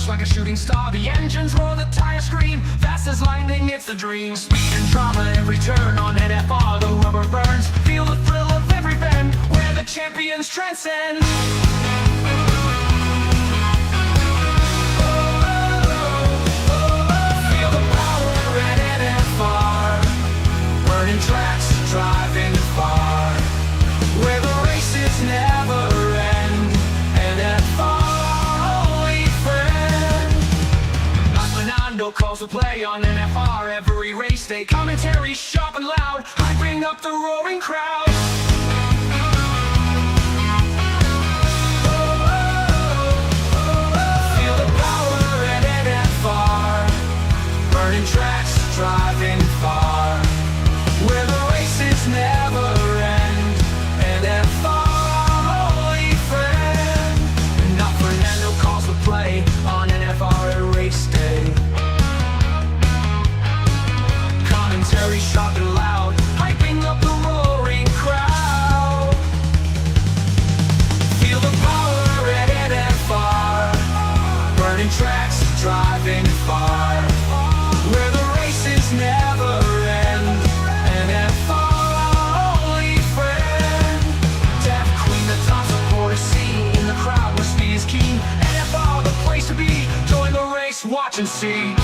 rush like a shooting star. The engines roar, the tires scream. Fast as lightning, it's a dream. Speed and drama, every turn on NFR. The rubber burns, feel the thrill of every bend, where the champions transcend. Feel the power at NFR. Burning tracks, driving far, where the races never end. NFR, only friend. Fernando calls to play on NFR. Every race day, commentary sharp and loud, hyping up the roaring crowd. Feel the power at NFR. Burning tracks, driving far, where the races never end. NFR, only friend. Now Fernando calls to play on NFR at race day. Commentary sharp and loud, hyping up the roaring crowd. Feel the power at NFR. Burning tracks, driving far, where the races never end. NFR, only friend. Deaf Queen, the top support is seen in the crowd where speed is keen. NFR, the place to be. Join the race, watch and see.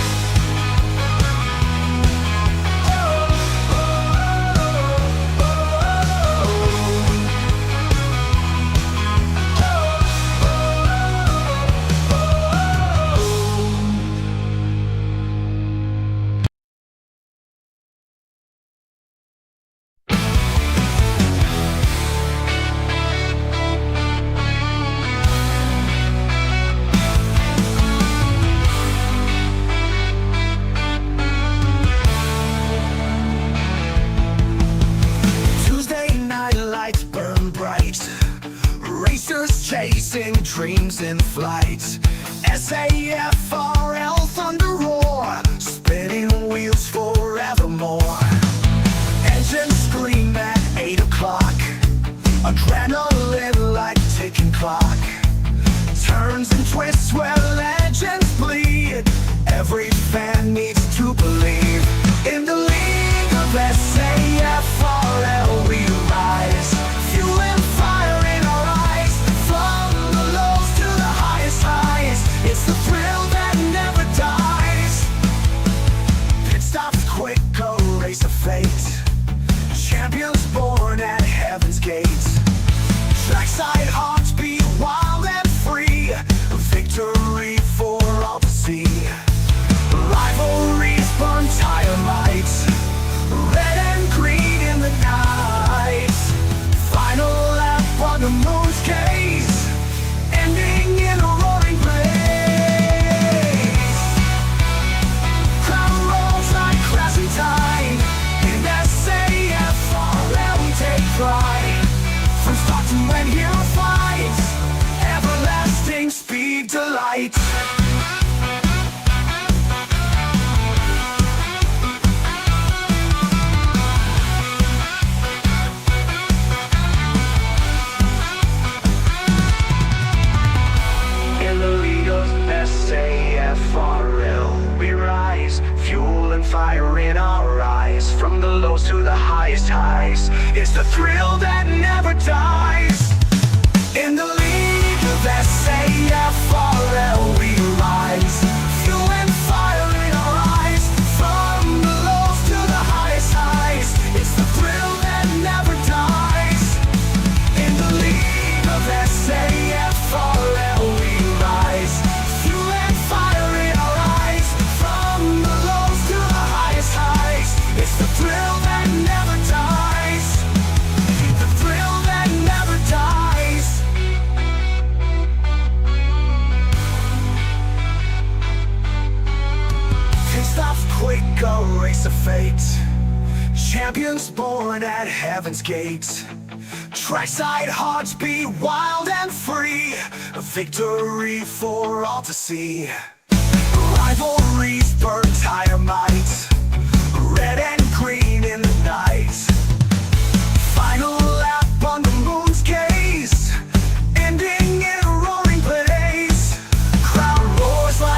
Chasing dreams in flight. SAFRL thunder roar, spinning wheels forevermore. Engines scream at 8 o'clock, adrenaline like ticking clock. Turns and twists where legends bleed. Every fan needs to believe. In the league of SAFRL we rise, fuel and fire in our eyes. From the lows to the highest highs, it's the thrill that never dies. Pit stops quick, a race of fate. Champions born at heaven's gates. Trackside hearts beat wild and free. Victory for all to see. Rivalries burn tire lights, red and green in the night. Final lap on the moon's gaze, ending in a roaring blaze. Crowd rolls like crashing tide. In SAFRL we take pride. From start to end hero fights, everlasting speed delight. SAFRL, we rise, fuel and fire in our eyes. From the lows to the highest highs, it's the thrill that never dies. In the league of SAFRL we rise, fuel and fire in our eyes. From the lows to the highest highs, it's the thrill that never dies. In the league of SAFRL we rise, fuel and fire in our eyes. From the lows to the highest highs, it's the thrill that never dies. The thrill that never dies. Taste off quick, a race of fate. Champions born at heaven's gates. Trackside hearts beat wild and free. A victory for all to see. Rivalries burn tire might, red and green in the night. Final lap on the moon's gaze, ending in a roaring blaze. Crowd roars like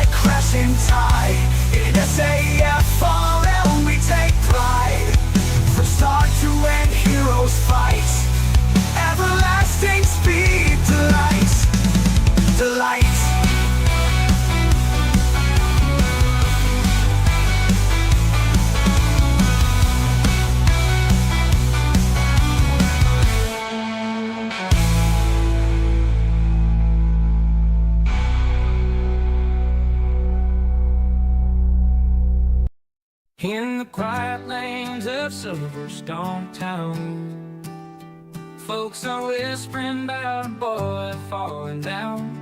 In the quiet lanes of Silverstone town, folks are whispering about a boy falling down.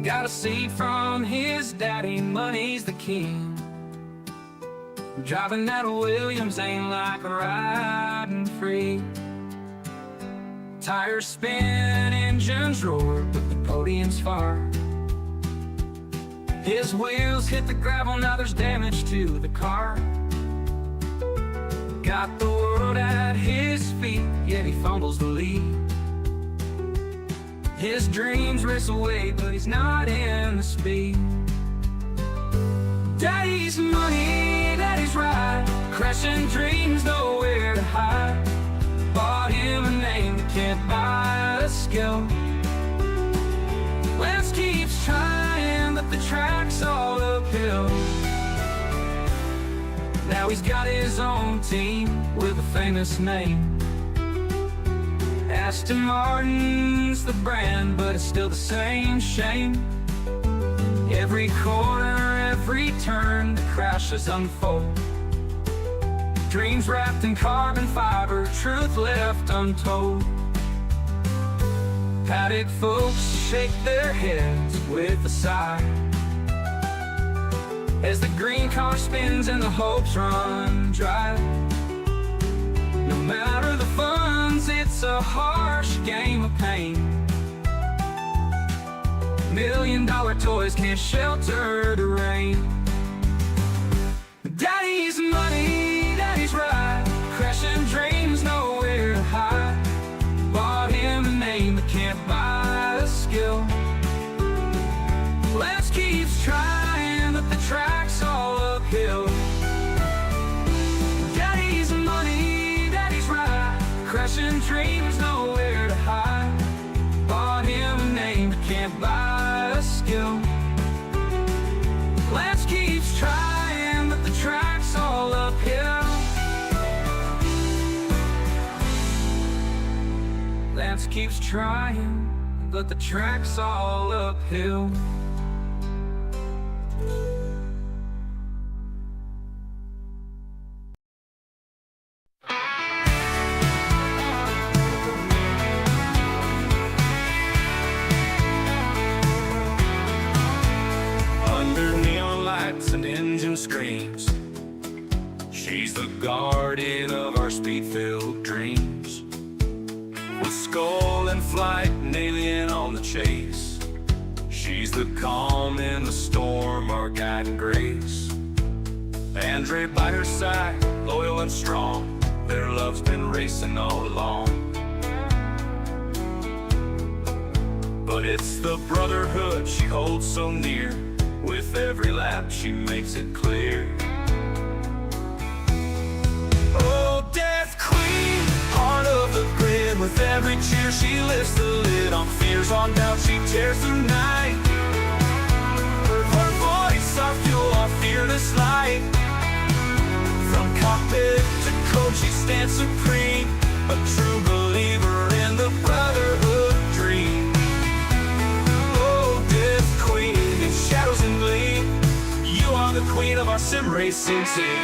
Got a seat from his daddy, money's the king. Driving that Williams ain't like riding free. Tires spin, engines roar, but the podium's far. His wheels hit the gravel, now there's damage to the car. Got the world at his feet, yet he fumbles the lead. His dreams race away, but he's not in the speed. Daddy's money, daddy's ride, crashing dreams, nowhere to hide. Bought him a name that can't buy a skill. Lance keeps trying, but the track's all uphill. Now he's got his own team with a famous name. Aston Martin's the brand, but it's still the same shame. Every corner, every turn, the crashes unfold. Dreams wrapped in carbon fiber, truth left untold. Paddock folks shake their heads with a sigh as the green car spins and the hopes run dry. No matter the funds, it's a harsh game of pain. $1 million toys can't shelter the rain. Daddy's money, daddy's ride, crashing dreams, nowhere to hide. Bought him a name that can't buy a skill. Lance keeps trying, but the track's all uphill. Daddy's money, daddy's ride, crashing dreams, nowhere to hide. Bought him a name that can't buy a skill. Lance keeps trying, but the track's all uphill. Lance keeps trying, but the track's all uphill. Under neon lights and engine screams, she's the guardian of our speed-filled dreams. With skull in flight and alien on the chase, she's the calm in the storm, our guiding grace. Andre by her side, loyal and strong, their love's been racing all along. But it's the brotherhood she holds so near, with every lap she makes it clear. Oh, Death Queen, heart of the grid, with every cheer she lifts the lid on fears, on doubt she tears through night. Her voice, our fuel, our fearless light. From cockpit to coach she stands supreme, a true believer in the brotherhood dream. Oh, Death Queen, in shadows and gleam, you are the queen of our sim racing team.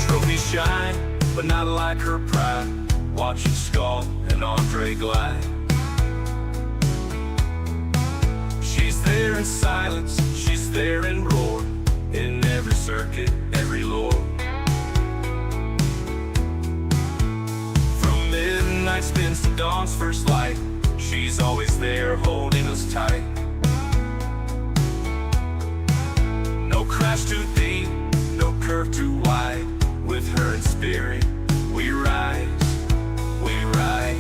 Trophies shine, but not like her pride, watching Skull and Andre glide. She's there in silence, she's there in roar, in every circuit, every lore. From midnight spins to dawn's first light, she's always there holding us tight. No crash too deep, no curve too wide, with her in spirit, we rise, we ride.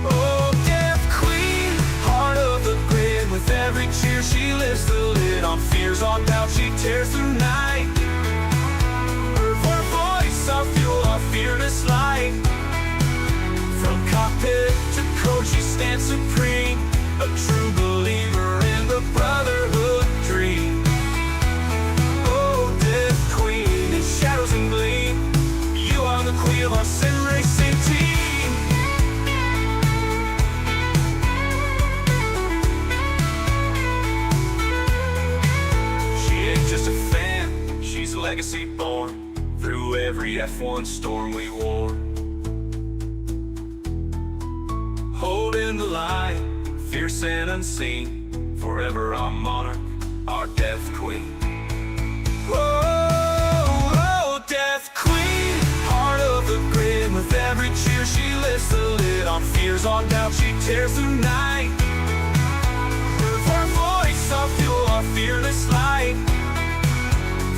Oh, Death Queen, heart of the grid, with every cheer she lifts the lid on fears, on doubt she tears through night. Her voice, our fuel, our fearless light. From cockpit to coach she stands supreme, a true believer in the brotherhood dream. Oh, Death Queen, in shadows and gleam, you are the queen of our sim racing team. legacy born through every F1 storm we wore. Holding the line, fierce and unseen, forever our monarch, our death queen. Whoa, death queen, heart of the grid. With every cheer she lifts the lid on fears, on doubt she tears the night. Her voice, our fuel, our fearless light.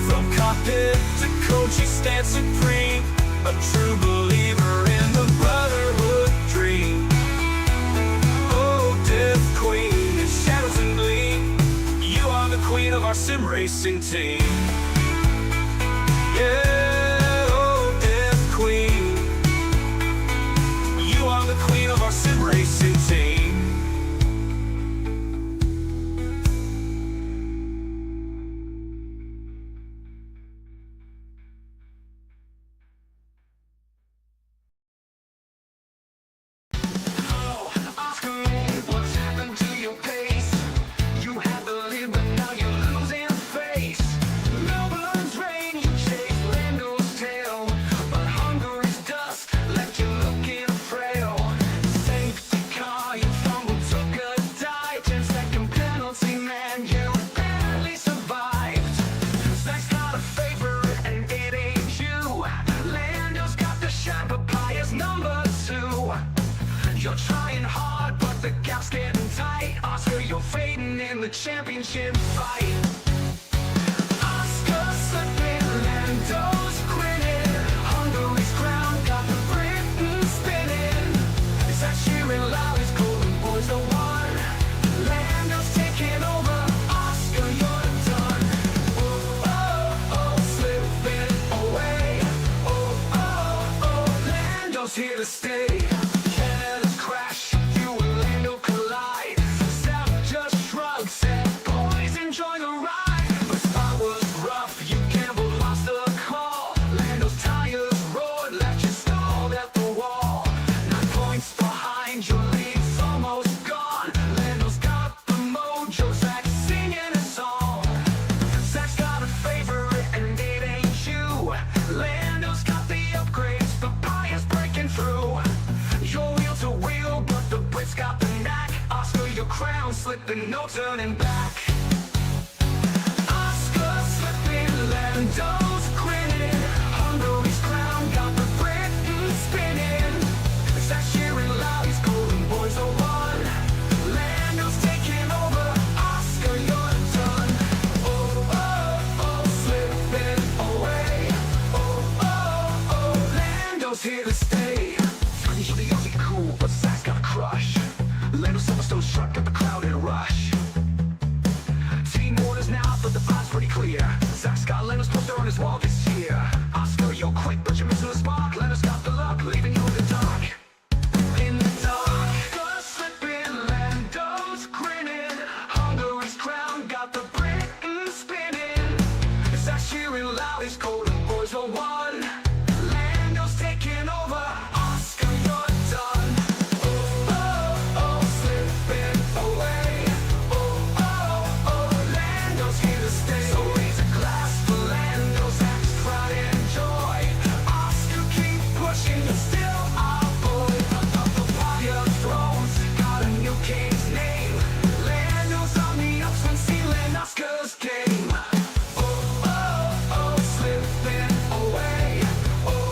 From cockpit to coach she stands supreme, a true believer in the brotherhood dream. Oh, death queen, in shadows and gleam, you are the queen of our sim racing team. Yeah, oh, death queen, you are the queen of our sim racing team. You're trying hard, but the gap's getting tight. Oscar, you're fading in the championship fight. Oscar slipping, Lando's grinning. Hungary's crown got the Britain spinning. Is that cheering loud? His golden boys are one. Lando's taking over. Oscar, you're done. Oh, oh, oh, slipping away. Oh, oh, oh, Lando's here to stay. Slipping, no turning back. Oscar slipping, Lando's grinning. Hungary's crown got the Britain spinning. Is that cheering loud? These golden boys are one. Lando's taking over. Oscar, you're done. Oh, oh, oh, slipping away. Oh, oh, oh, Lando's here to stay. He's the Aussie cool, but Zach's got a crush. Lando Silverstone struck at the crowd in a rush. Team orders now, but the vibe's pretty clear. Zach's got Lando's poster on his wall this year. Oscar, you're quick, but you're missing the spark. Lando's got the luck, leaving you in the dark. In the dark, Oscar slipping, Lando's grinning. Hungary's crown got the Britain spinning. Is that cheering loud? His golden boys are one. Lando's taking over. Oscar, you're done.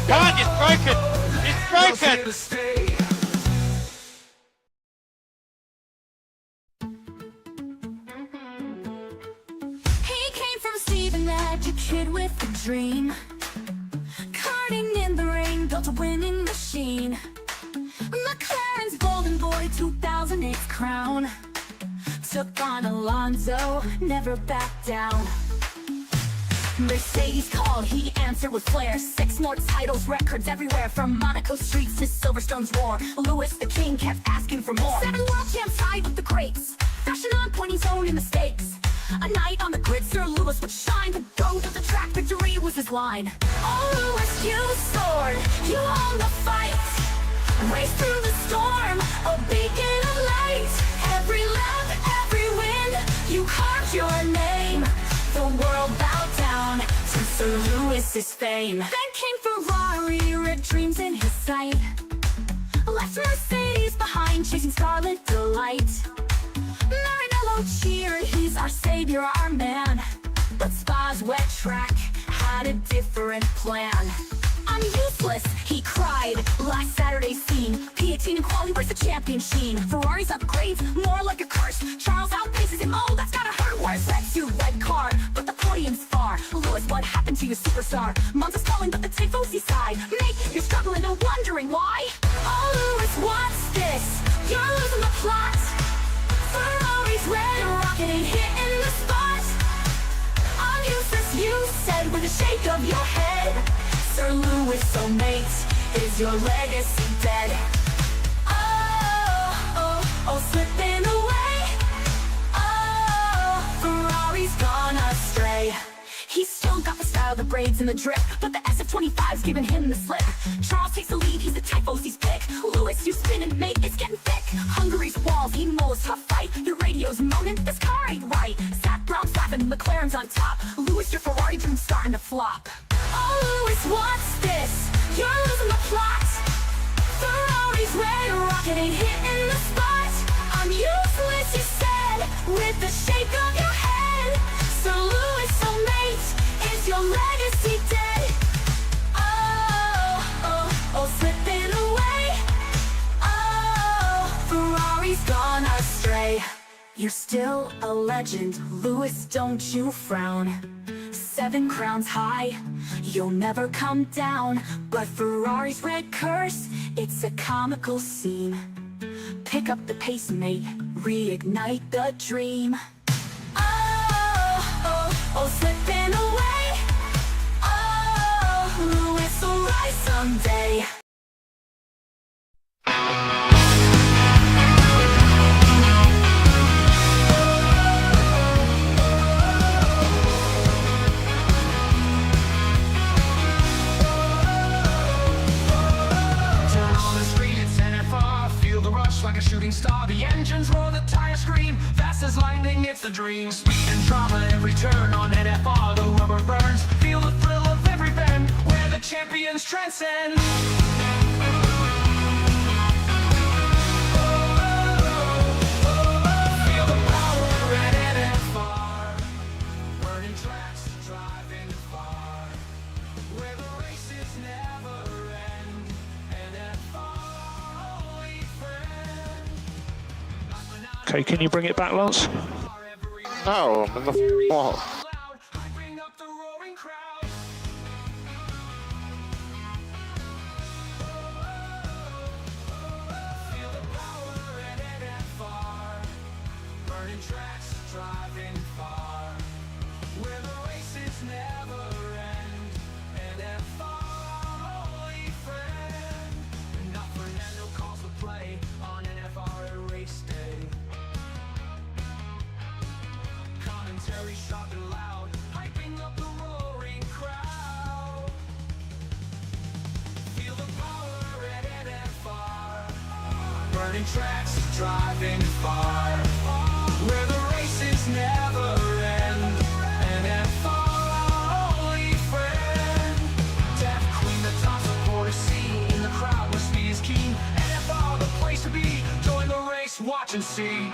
Come on, it's broken! It's broken! He came from Stephen, that kid with a dream. Karting in the ring, built a winning machine. McLaren's golden boy, 2008 crown. Took on Alonso, never backed down. Mercedes called, he answered with flair. 6 more titles, records everywhere. From Monaco streets to Silverstone's roar. Lewis the king kept asking for more. 7 world champs tied with the greats. Fashion on point, he's owning the stakes. A night on the grid, Sir Lewis would shine. The goat of the track, victory was his line. Oh Lewis, you soared, you won the fight. Race through the storm, a beacon of light. Every lap, every win, you carved your name. The world bowed down to Sir Lewis. his fame. Then came Ferrari, red dreams in his sight. Left Mercedes behind, chasing Scarlet Delight. Marinello cheered, he's our savior, our man. But Spa's wet track had a different plan. I'm useless, he cried, last Saturday's scene. P18 in quality versus the champion Sheen. Ferrari's upgrades, more like a curse. Charles outpaces him, oh, that's gotta hurt. Where's red suit, red car, but the podium's far. Lewis, what happened to your superstar? Monza's calling, but the Tifosi side. Mate, you're struggling and wondering why. Oh, Lewis, what's this? You're losing the plot. Ferrari's red rocket ain't hitting the spot. I'm useless, you said with a shake of your head. Sir Lewis, so mate, is your legacy dead? Slipping away. Oh, Ferrari's gone astray. He's still got the style, the braids and the drip, but the SF25's giving him the slip. Charles takes the lead, he's the Tifosi's pick. Lewis, you spinning, mate, it's getting thick. Hungary's walls, Imo's tough fight. Your radio's moaning, this car ain't right. Zach Brown's laughing, McLaren's on top. Lewis, your Ferrari dream's starting to flop. Oh, Lewis, what's this? You're losing the plot. Ferrari's red rocket ain't hitting the spot. I'm useless, you said, with the shake of your head. Sir Lewis, so mate, is your legacy dead? Slipping away. Oh, Ferrari's gone astray. You're still a legend, Lewis, don't you frown. 7 crowns high, you'll never come down. But Ferrari's red curse, it's a comical scene. Pick up the pace, mate, reignite the dream. Slipping away. Oh, Lewis will rise someday. Like a shooting star, the engines roar, the tires scream. Fast as lightning, it's the dream. Speed and drama, every turn on NFR, the rubber burns. Feel the thrill of every bend, where the champions transcend. Feel the power at NFR, burning tracks, driving far, where the races never end. NFR. Okay, can you bring it back, Lance? No, I'm in the wall. Sharp and loud, hyping up the roaring crowd. Feel the power at NFR, burning tracks, driving far, where the races never end. NFR, only friend. Deaf Queen, the top supporter scene, in the crowd where speed is keen. NFR, the place to be. Join the race, watch and see.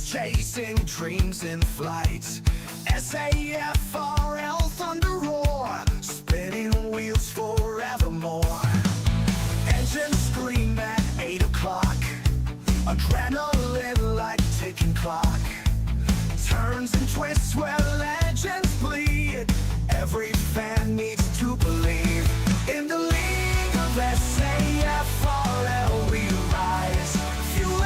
Chasing dreams in flight. SAFRL thunder roar, spinning wheels forevermore. Engines scream at 8 o'clock, adrenaline like ticking clock. Turns and twists where legends bleed. Every fan needs to believe. In the league of SAFRL we rise, fuel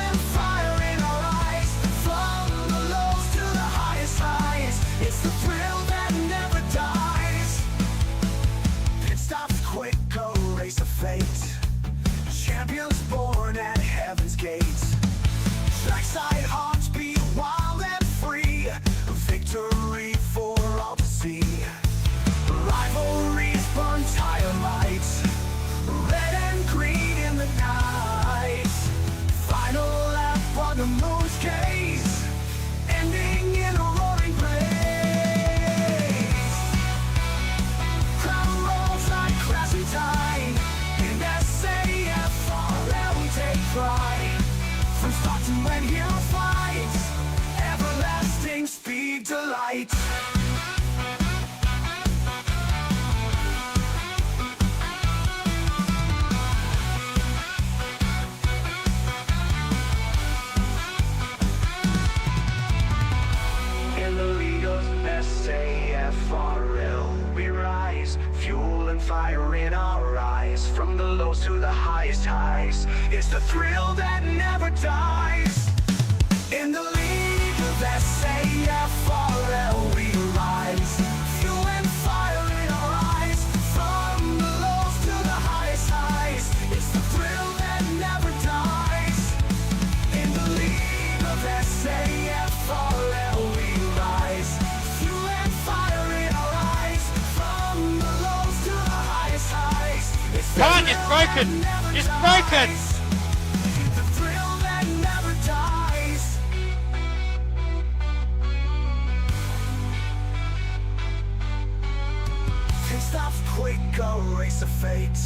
fire in our eyes. From the lows to the highest highs, it's the thrill that never dies. In the league of SAFRL we rise, fuel and fire in our eyes. From the lows to the highest highs, it's the thrill that never dies. In the league of SAFRL we rise, fuel and fire in our eyes. From the lows to the highest highs, it's the Come on, it's thrill broken! that never It's broken! dies. The thrill that never dies. Taste off quick, a race of fate.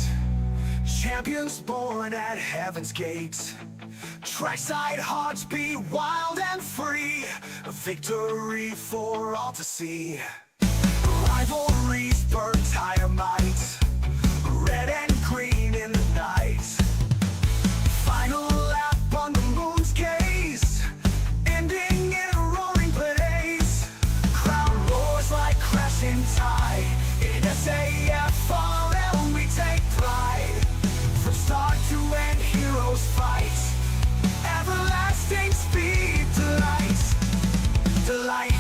Champions born at heaven's gate. Trackside hearts beat wild and free. A victory for all to see. Rivalries burn tire might. Red and green in the night. Final lap on the moon's gaze, ending in a roaring blaze. Crowd roars like crashing tide. In SAFRL we take pride. From start to end heroes fight. Everlasting speed, delight, delight.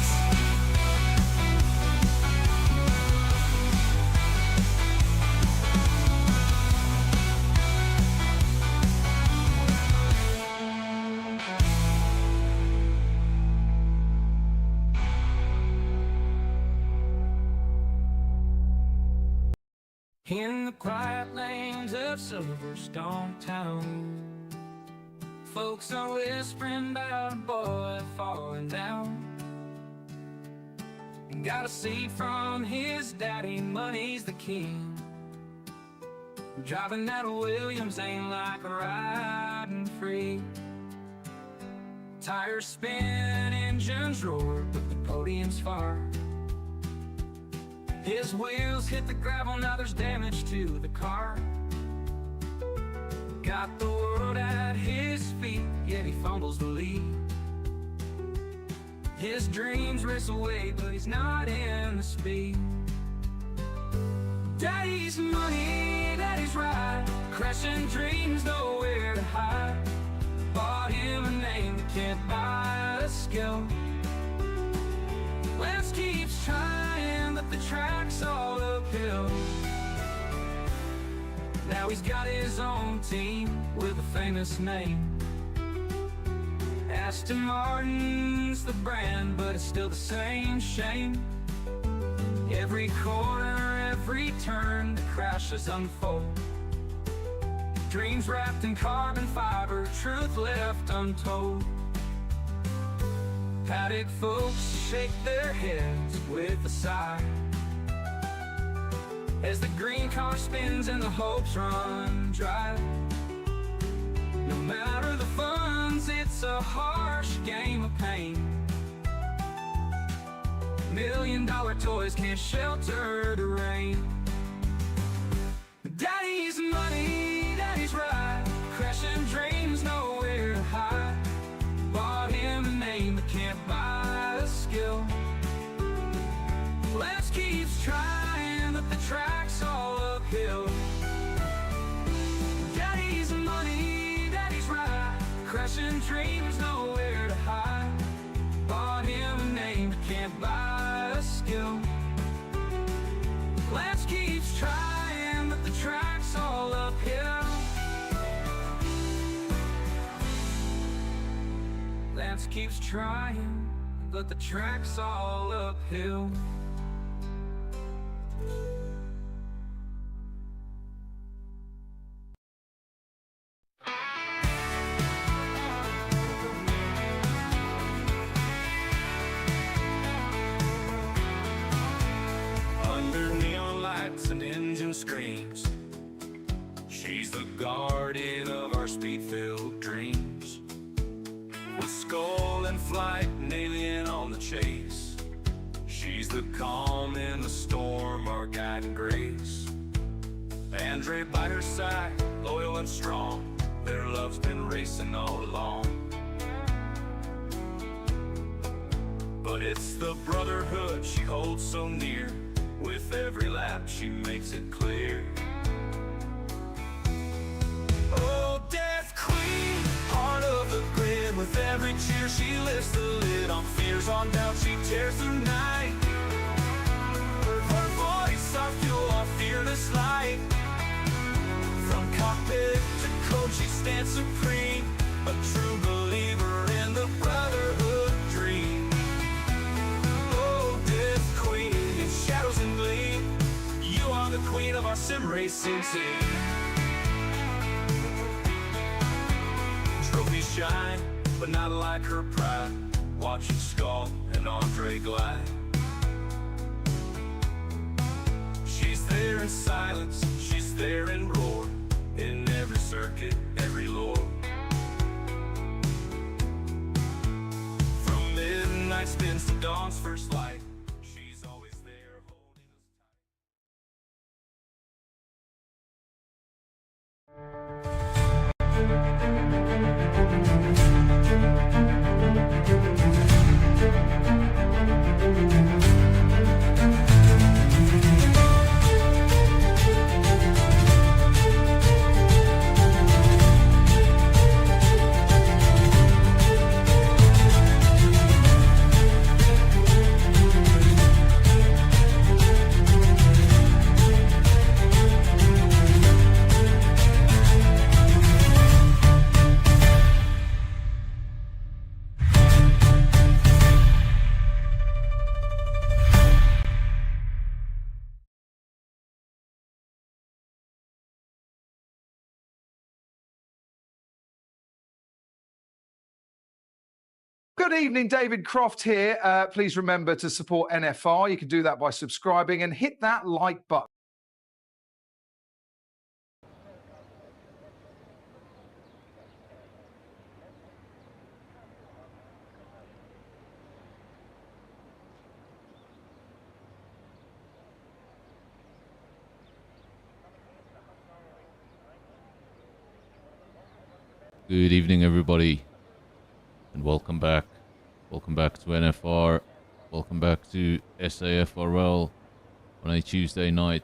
In the quiet lanes of Silverstone town, folks are whispering about a boy falling down. Got a seat from his daddy, money's the king. Driving that Williams ain't like riding free. Tires spin, engines roar, but the podium's far. His wheels hit the gravel, now there's damage to the car. Got the world at his feet, yet he fumbles the lead. His dreams race away, but he's not in the speed. Daddy's money, daddy's ride, crashing dreams, nowhere to hide. Bought him a name that can't buy a skill. Lance keeps trying, but the track's all uphill. Now he's got his own team with a famous name. Aston Martin's the brand, but it's still the same shame. Every corner, every turn, the crashes unfold. Dreams wrapped in carbon fiber, truth left untold. Paddock folks shake their heads with a sigh as the green car spins and the hopes run dry. No matter the funds, it's a harsh game of pain. $1 million toys can't shelter the rain. Daddy's money, daddy's ride, crashing dreams, nowhere to hide. Bought him a name that can't buy a skill. Lance keeps trying, but the track's all uphill. Daddy's money, daddy's ride, crashing dreams, nowhere to hide. Bought him a name that can't buy a skill. Lance keeps trying, but the track's all uphill. Lance keeps trying, but the track's all uphill. Under neon lights and engine screams, she's the guardian of our speed-filled dreams. With skull in flight and alien on the chase, she's the calm in the storm, our guiding grace. Andre by her side, loyal and strong, their love's been racing all along. But it's the brotherhood she holds so near, with every lap lap, she makes it clear. Oh, Death Queen, heart of the grid. With every cheer she lifts the lid on fears, on doubt she tears through night. Her voice, our fuel, our fearless light. From cockpit to coach, she stands supreme, a true believer in the brotherhood dream. Oh, Death Queen, in shadows and gleam, you are the queen of our sim racing team. Trophies shine, but not like her pride. Watching Skull and Andre glide. She's there in silence, she's there in roar, in every circuit, every lore. From midnight spins to dawn's first light, she's always there holding us tight. Good evening, David Croft here. Please remember to support NFR. You can do that by subscribing and hit that like button. Good evening, everybody, and welcome back. Welcome back to NFR. Welcome back to SAFRL on a Tuesday night.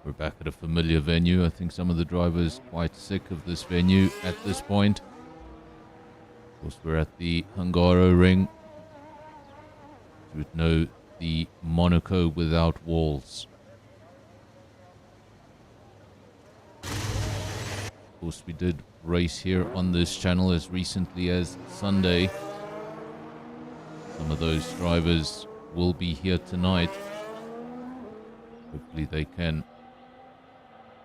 We're back at a familiar venue. I think some of the drivers quite sick of this venue at this point. Of course, we're at the Hungary ring. You would know the Monaco without walls. Of course, we did race here on this channel as recently as Sunday. Some of those drivers will be here tonight. Hopefully they can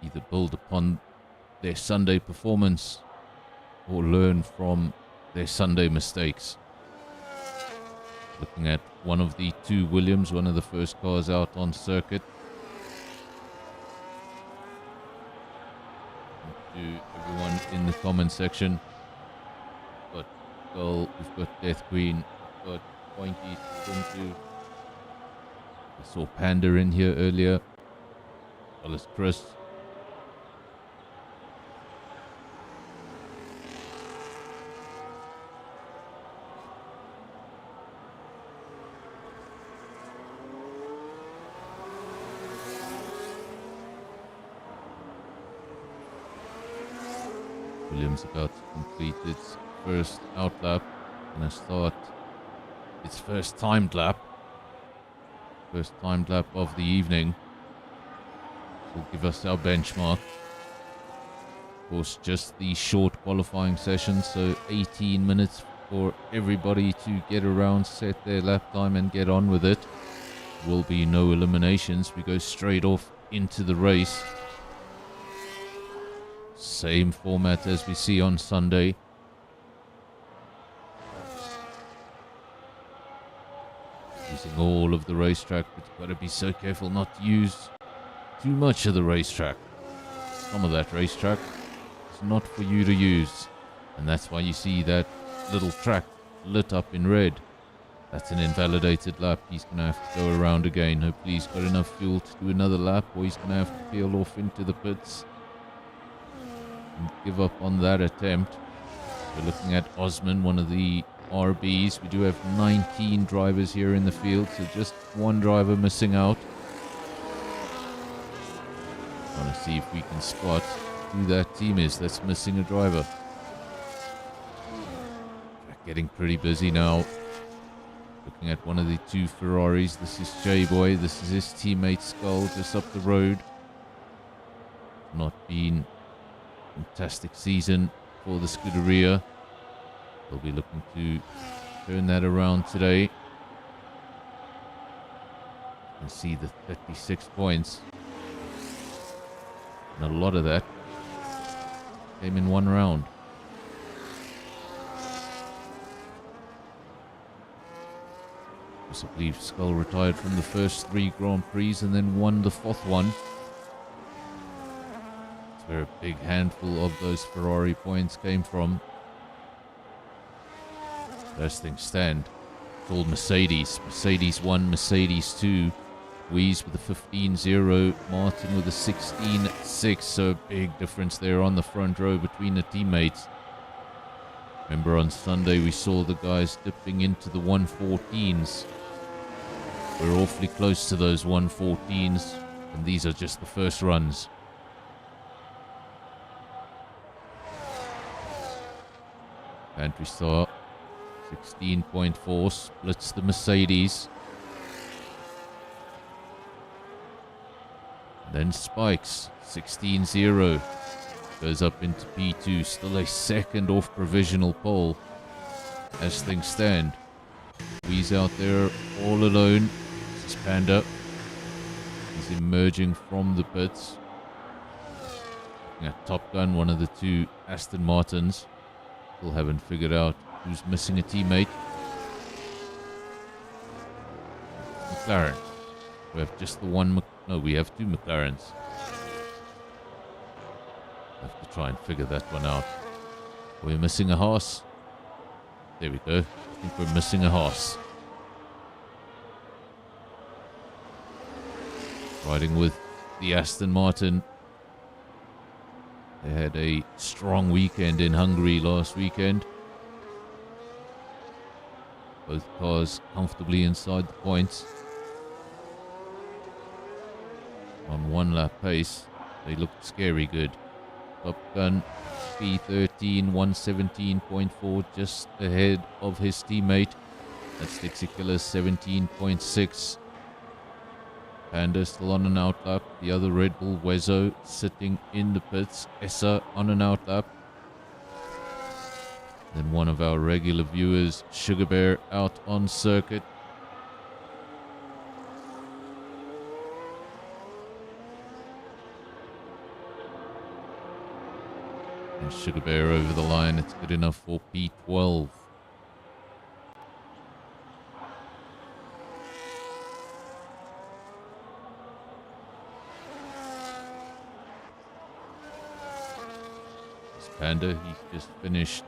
either build upon their Sunday performance or learn from their Sunday mistakes. Looking at one of the two Williams, one of the first cars out on circuit. To everyone in the comment section. We've got Gull, we've got Death Queen, we've got Pointy, Tuntu. I saw Panda in here earlier, as well as Chris. Williams about to complete its first outlap and start its first timed lap. First timed lap of the evening. Will give us our benchmark. Of course, just the short qualifying session, so 18 minutes for everybody to get around, set their lap time and get on with it. Will be no eliminations. We go straight off into the race. Same format as we see on Sunday. Using all of the racetrack, but you've got to be so careful not to use too much of the racetrack. Some of that racetrack is not for you to use, and that's why you see that little track lit up in red. That's an invalidated lap. He's going to have to go around again. Hopefully he's got enough fuel to do another lap, or he's going to have to peel off into the pits and give up on that attempt. We're looking at Osman, one of the RBs. We do have 19 drivers here in the field, so just one driver missing out. Want to see if we can spot who that team is that's missing a driver. Getting pretty busy now. Looking at one of the two Ferraris. This is J-Boy. This is his teammate Skull just up the road. Not been a fantastic season for the Scuderia. They'll be looking to turn that around today. You can see the 36 points. And a lot of that came in one round. I believe Skull retired from the first 3 Grand Prix and then won the 4th one. That's where a big handful of those Ferrari points came from. As things stand, it's all Mercedes. Mercedes 1, Mercedes 2. Weeze with a 15-0, Martin with a 16-6. So a big difference there on the front row between the teammates. Remember on Sunday we saw the guys dipping into the 114s. We're awfully close to those 114s, and these are just the first runs. Pantry Star, 16.4, splits the Mercedes. Then Spikes, 16-0, goes up into P2, still a second off provisional pole. As things stand, Weeze out there all alone. This is Panda. He's emerging from the pits. Looking at Top Gun, one of the two Aston Martins. Still haven't figured out who's missing a teammate. McLaren. We have just the one. No, we have 2 McLarens. Have to try and figure that one out. We're missing a Haas. There we go. I think we're missing a Haas. Riding with the Aston Martin. They had a strong weekend in Hungary last weekend. Both cars comfortably inside the points. On 1 lap pace, they looked scary good. Top Gun P13, 117.4, just ahead of his teammate. That's Dixie Killer, 17.6. Panda still on an outlap. The other Red Bull, Wezo, sitting in the pits. Essa on an outlap. Then one of our regular viewers, Sugar Bear, out on circuit. And Sugar Bear over the line. It's good enough for P12. Panda, he just finished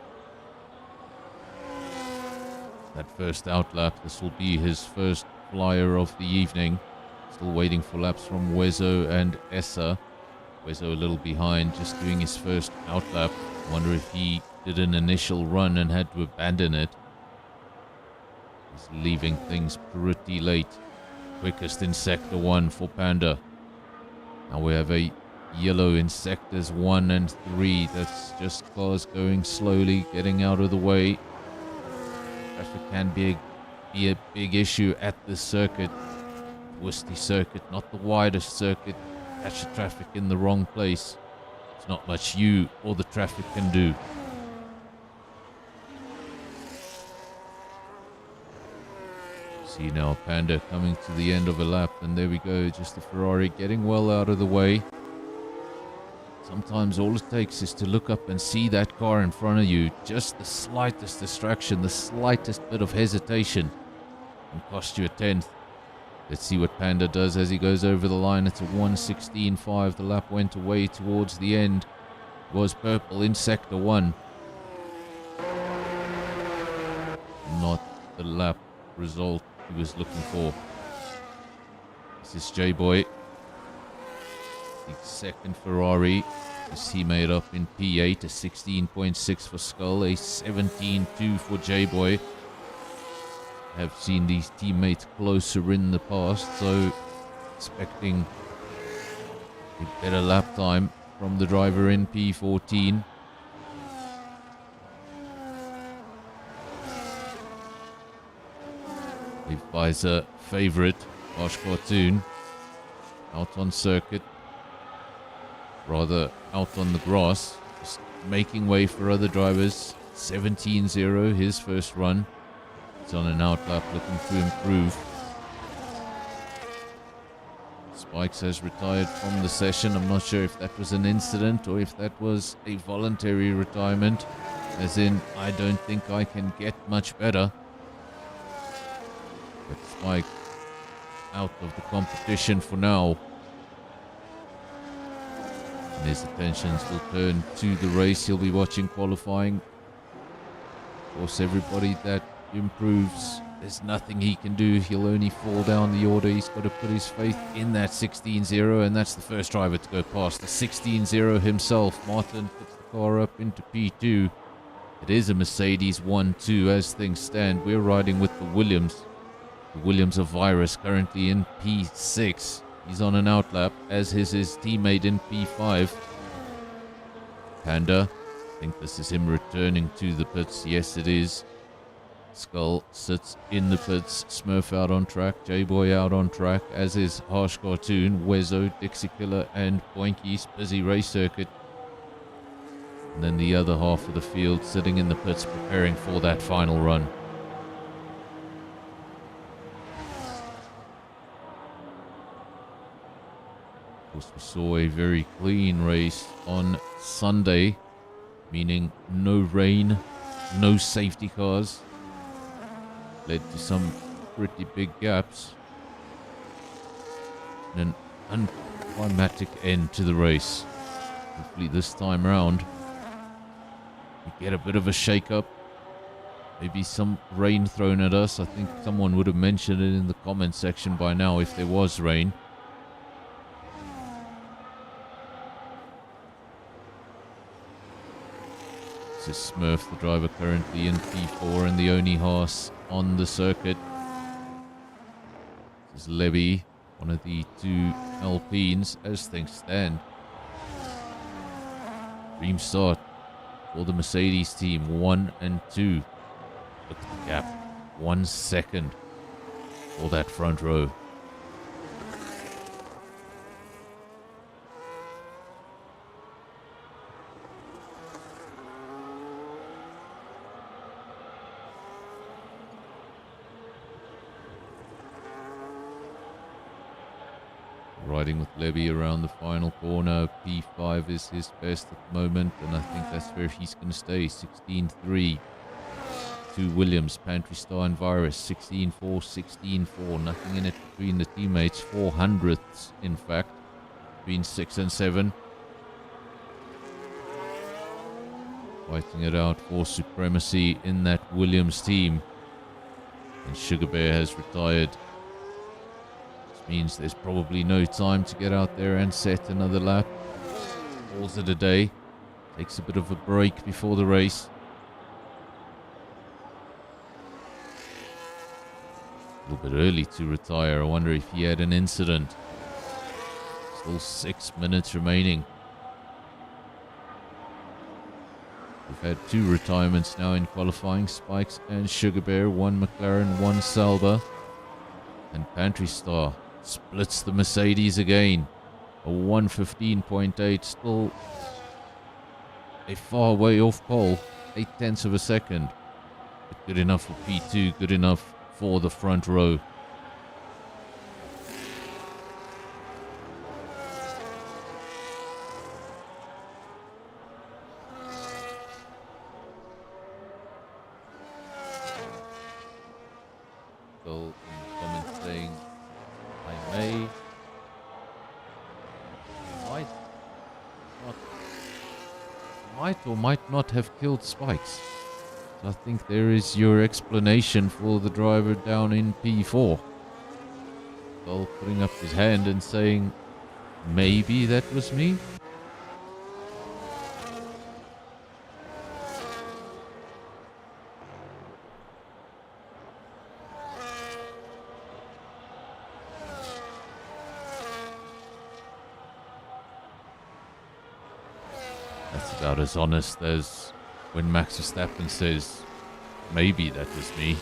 that first outlap. This will be his first flyer of the evening. Still waiting for laps from Wezo and Essa. Wezo a little behind, just doing his first outlap. Wonder if he did an initial run and had to abandon it. He's leaving things pretty late. Quickest in Sector 1 for Panda. Now we have a yellow in Sectors 1 and 3. That's just cars going slowly, getting out of the way. Traffic can be a big issue at this circuit. Twisty circuit, not the widest circuit. Catch the traffic in the wrong place. There's not much you or the traffic can do. See now Panda coming to the end of a lap, and there we go, just the Ferrari getting well out of the way. Sometimes all it takes is to look up and see that car in front of you. Just the slightest distraction, the slightest bit of hesitation can cost you a 10th. Let's see what Panda does as he goes over the line. It's a 1:16.5. The lap went away towards the end. It was purple in Sector 1. Not the lap result he was looking for. This is J-Boy. The second Ferrari. His teammate up in P8. A 16.6 for Skull. A 17.2 for J-Boy. Have seen these teammates closer in the past, so expecting A better lap time from the driver in P14. Levi's favourite, Harsh Cartoon, out on circuit, rather out on the grass, just making way for other drivers. 17-0, his first run. He's on an outlap looking to improve. Spikes has retired from the session. I'm not sure if that was an incident or if that was a voluntary retirement, as in, I don't think I can get much better. But Spike out of the competition for now. And his attentions will turn to the race. He'll be watching qualifying. Of course, everybody that improves, there's nothing he can do. He'll only fall down the order. He's got to put his faith in that 16-0, and that's the first driver to go past the 16-0 himself. Martin puts the car up into P2. It is a Mercedes 1-2 as things stand. We're riding with the Williams. The Williams of Virus currently in P6. He's on an outlap, as is his teammate in P5. Panda, I think this is him returning to the pits. Yes, it is. Skull sits in the pits. Smurf out on track. J-Boy out on track, as is Harsh Cartoon, Wezo, Dixie Killer, and Boinky's busy race circuit. And then the other half of the field sitting in the pits preparing for that final run. Of course, we saw a very clean race on Sunday, meaning no rain, no safety cars. Led to some pretty big gaps and an unclimactic end to the race. Hopefully this time round we get a bit of a shake-up, maybe some rain thrown at us. I think someone would have mentioned it in the comment section by now if there was rain. This is Smurf, the driver currently in P4 and the only horse on the circuit. This is Levy, one of the two Alpines as things stand. Dream start for the Mercedes team, 1 and 2. Look at the gap, 1 second for that front row. Riding with Levy around the final corner. P5 is his best at the moment, and I think that's where he's going to stay. 16-3 to Williams, Pantry Star and Virus. 16-4, 16-4. Nothing in it between the teammates. 400ths, in fact, between 6 and 7. Fighting it out for supremacy in that Williams team. And Sugar Bear has retired. Means there's probably no time to get out there and set another lap. Calls it a day. Takes a bit of a break before the race. A little bit early to retire. I wonder if he had an incident. Still 6 minutes remaining. We've had 2 retirements now in qualifying. Spikes and Sugar Bear. 1 McLaren, 1 Sauber. And Pantry Star splits the Mercedes again. A 1:15.8, still a far way off pole. 0.8 of a second. But good enough for P2, good enough for the front row. Still in the comments saying I might or might not have killed Spikes. So I think there is your explanation for the driver down in P4. Skull putting up his hand and saying, maybe that was me. That's about as honest as when Max Verstappen says, maybe that was me.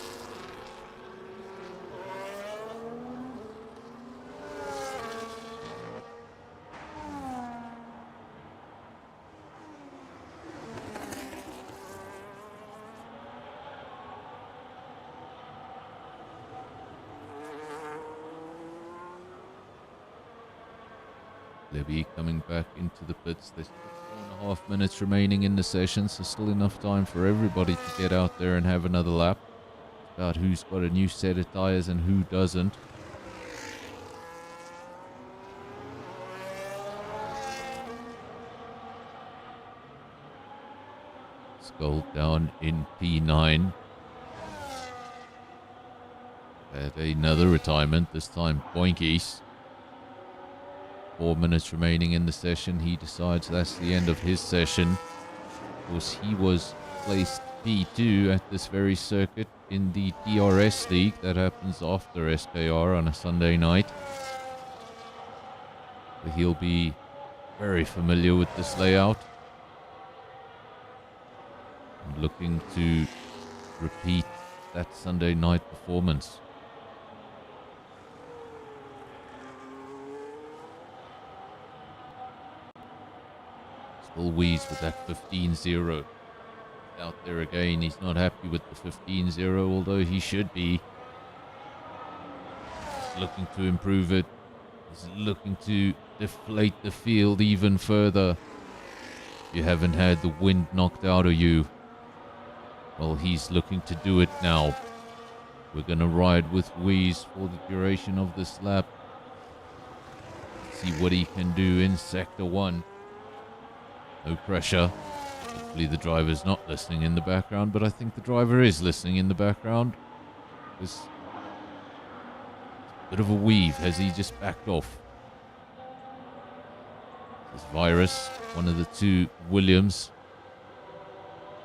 Libby coming back into the pits. There's 4.5 minutes remaining in the session, so still enough time for everybody to get out there and have another lap. It's about who's got a new set of tyres and who doesn't. Skull down in P9. Had another retirement, this time Boinkies. 4 minutes remaining in the session. He decides that's the end of his session. Of course, he was placed P2 at this very circuit in the DRS League that happens after SKR on a Sunday night. But he'll be very familiar with this layout and looking to repeat that Sunday night performance. Wheeze with that 15-0 out there again. He's not happy with the 15-0, although he should be. He's looking to improve it. He's looking to deflate the field even further. You haven't had the wind knocked out of you. Well, he's looking to do it now. We're going to ride with Wheeze for the duration of this lap. See what he can do in Sector 1. No pressure. Hopefully the driver's not listening in the background, but I think the driver is listening in the background. There's a bit of a weave. Has he just backed off? This Virus, one of the two Williams.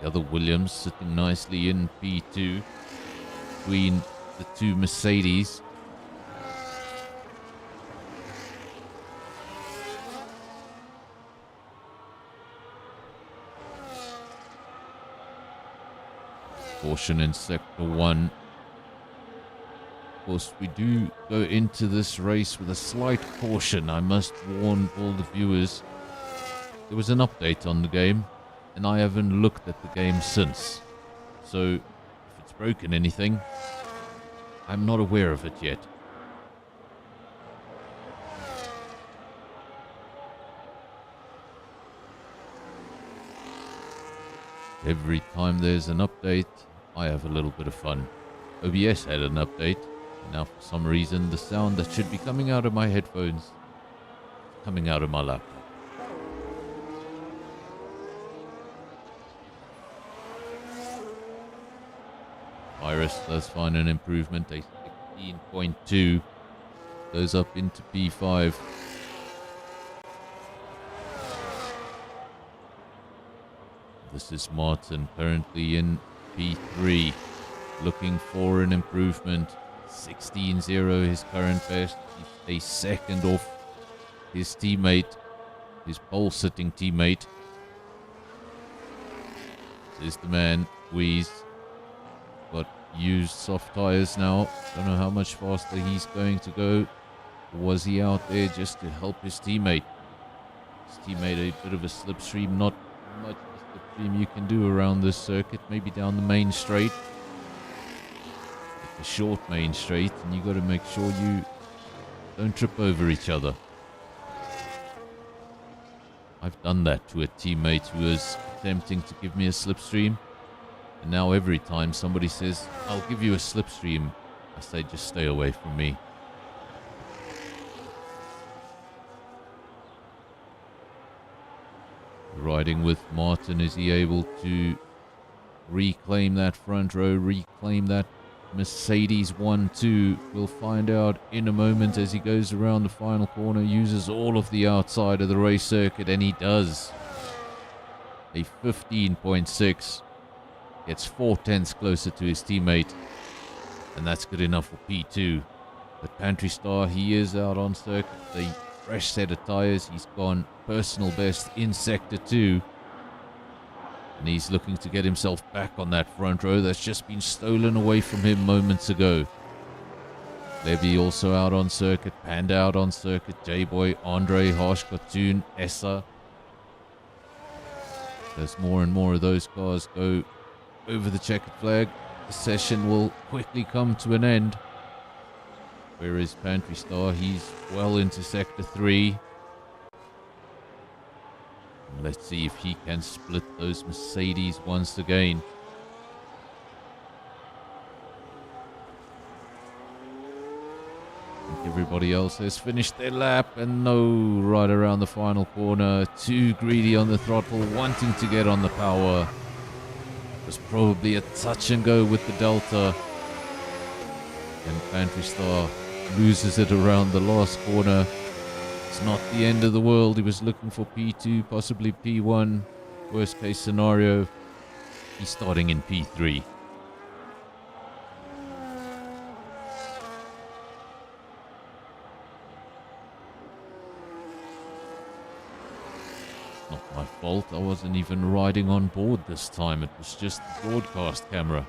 The other Williams sitting nicely in P2 between the two Mercedes. Caution in Sector 1. Of course, we do go into this race with a slight caution. I must warn all the viewers. There was an update on the game, and I haven't looked at the game since. So, if it's broken anything, I'm not aware of it yet. Every time there's an update, I have a little bit of fun. OBS had an update, and now for some reason the sound that should be coming out of my headphones is coming out of my laptop. Iris does find an improvement, a 16.2, goes up into P5. This is Martin, currently in P3, looking for an improvement. 16-0, his current best. He's a second off his teammate, his pole-sitting teammate. This is the man, Wheeze. Got used soft tires now. Don't know how much faster he's going to go. Or was he out there just to help his teammate? His teammate a bit of a slipstream, not much you can do around this circuit, maybe down the main straight, the short main straight, and you got to make sure you don't trip over each other. I've done that to a teammate who was attempting to give me a slipstream, and now every time somebody says, I'll give you a slipstream, I say, just stay away from me. Riding with Martin, is he able to reclaim that front row, reclaim that Mercedes 1-2? We'll find out in a moment as he goes around the final corner, uses all of the outside of the race circuit, and he does. A 15.6, gets 4 tenths closer to his teammate, and that's good enough for P2. But Pantry Star, he is out on circuit. The fresh set of tires, he's gone personal best in Sector 2. And he's looking to get himself back on that front row that's just been stolen away from him moments ago. Levy also out on circuit, Panda out on circuit, J-Boy, Andre, Harsh Cartoon, Essa. As more and more of those cars go over the checkered flag, the session will quickly come to an end. Where is Pantry Star? He's well into Sector 3. And let's see if he can split those Mercedes once again. I think everybody else has finished their lap, and no, right around the final corner. Too greedy on the throttle, wanting to get on the power. It was probably a touch and go with the Delta. And Pantry Star loses it around the last corner. It's not the end of the world. He was looking for P2, possibly P1. Worst case scenario, he's starting in P3. Not my fault. I wasn't even riding on board this time. It was just the broadcast camera.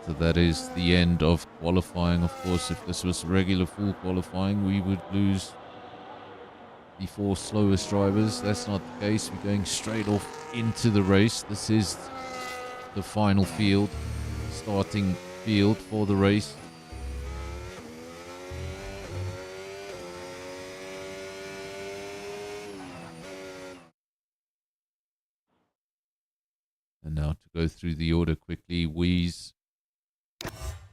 So that is the end of qualifying. Of course, if this was regular full qualifying, we would lose the 4 slowest drivers. That's not the case. We're going straight off into the race. This is the final field, starting field for the race. And now to go through the order quickly, Wheeze,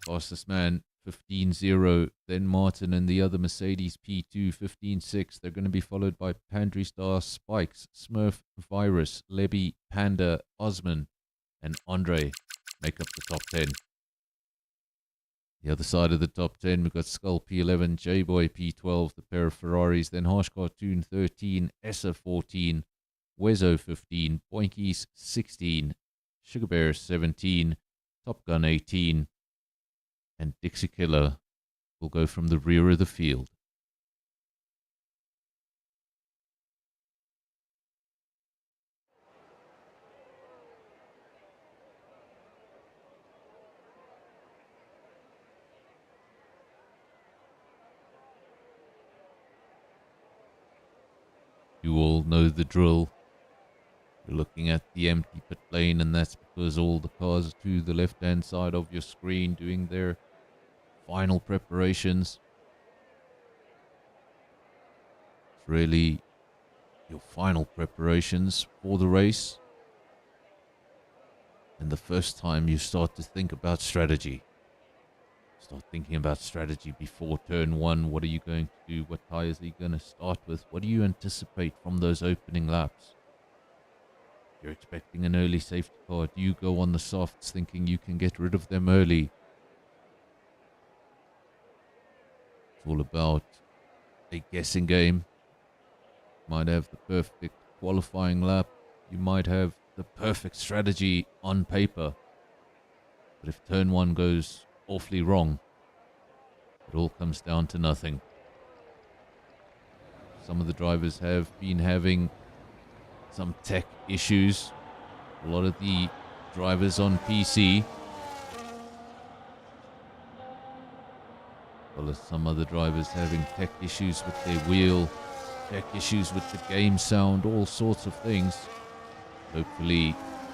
fastest man, 15.0. Then Martin and the other Mercedes P2, 15.6. They're going to be followed by Pandry Star, Spikes, Smurf, Virus, Lebby, Panda, Osman, and Andre make up the top 10. The other side of the top 10, we've got Skull P11, J-Boy P12, the pair of Ferraris, then Harsh Cartoon 13, Essa 14, Wezo 15, Boinkies 16, Sugar Bear 17, Top Gun 18, and Dixie Killer will go from the rear of the field. You all know the drill. You're looking at the empty pit lane, and that's because all the cars to the left-hand side of your screen doing their final preparations. It's really your final preparations for the race, and the first time you start to think about strategy. Start thinking about strategy before turn 1. What are you going to do? What tires are you going to start with? What do you anticipate from those opening laps? You're expecting an early safety car. Do you go on the softs thinking you can get rid of them early? It's all about a guessing game. You might have the perfect qualifying lap. You might have the perfect strategy on paper. But if turn 1 goes awfully wrong, it all comes down to nothing. Some of the drivers have been having some tech issues. A lot of the drivers on PC, well as some other drivers having tech issues with their wheel, tech issues with the game sound, all sorts of things. Hopefully,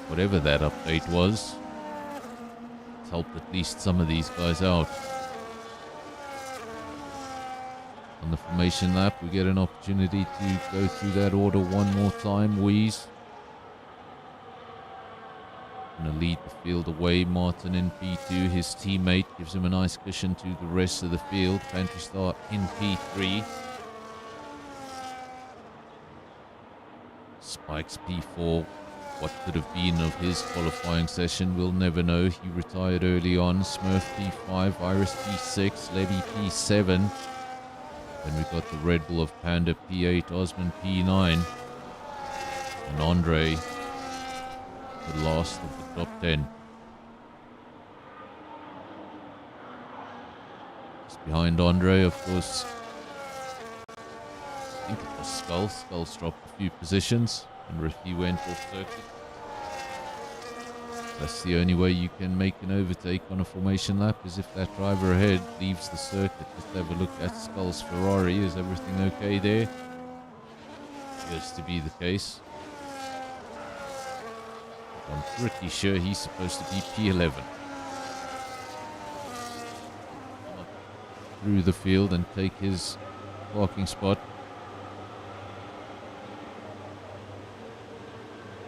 whatever that update was, it's helped at least some of these guys out. On the formation lap, we get an opportunity to go through that order one more time. Wheeze going to lead the field away. Martin in P2. His teammate gives him a nice cushion to the rest of the field. Pantry Star in P3. Spikes P4. What could have been of his qualifying session, we'll never know. He retired early on. Smurf P5, Iris P6, Levy P7. Then we've got the Red Bull of Panda P8, Osman P9. And Andre, the last of the top 10. Just behind Andre, of course, think it was Skull. Skull's dropped a few positions and Ricky went off circuit. That's the only way you can make an overtake on a formation lap, is if that driver ahead leaves the circuit. Let's have a look at Skull's Ferrari. Is everything okay there? Appears to be the case. I'm pretty sure he's supposed to be P11. Through the field and take his parking spot.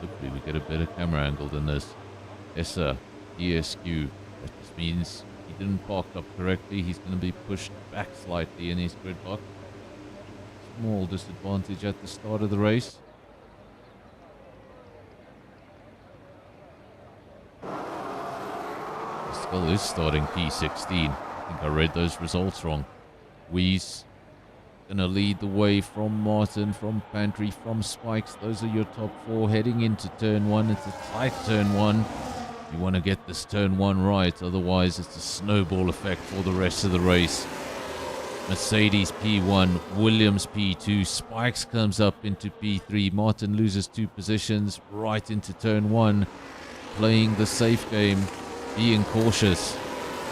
Hopefully we get a better camera angle than this. ESA, ESQ. That just means he didn't park up correctly. He's going to be pushed back slightly in his grid box. Small disadvantage at the start of the race. Skull is starting P16. I think I read those results wrong. Weeze gonna lead the way from Martin, from Pantry, from Spikes. Those are your top four heading into turn one. It's a tight turn one. You want to get this turn one right, otherwise it's a snowball effect for the rest of the race. Mercedes P1, Williams P2, Spikes comes up into P3, Martin loses 2 positions right into turn one, playing the safe game, being cautious.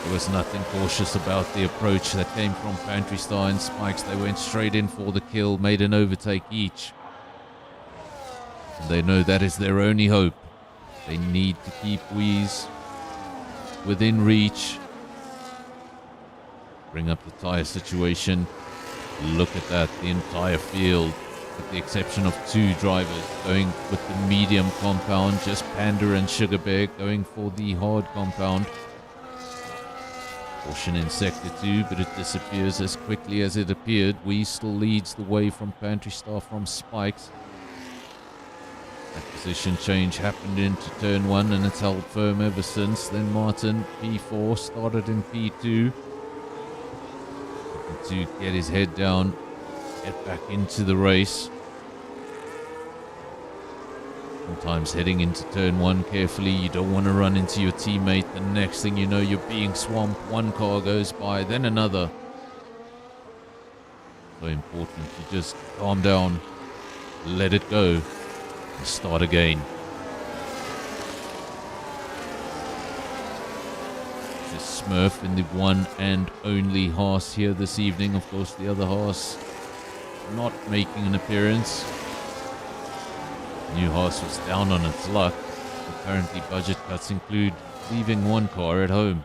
There was nothing cautious about the approach that came from Pantry Star and Spikes. They went straight in for the kill, made an overtake each. And they know that is their only hope. They need to keep Weeze within reach. Bring up the tyre situation. Look at that, the entire field, with the exception of 2 drivers, going with the medium compound. Just Panda and Sugar Bear going for the hard compound. Caution in sector 2, but it disappears as quickly as it appeared. Weeze still leads the way from Pantry Star, from Spikes. That position change happened into turn 1 and it's held firm ever since. Then Martin, P4, started in P2. Looking to get his head down, get back into the race. Sometimes heading into turn 1 carefully, you don't want to run into your teammate. The next thing you know, you're being swamped. One car goes by, then another. So important to just calm down, let it go, and start again. Just Smurf in the one and only Haas here this evening. Of course, the other Haas not making an appearance. New Haas was down on its luck. Apparently budget cuts include leaving one car at home.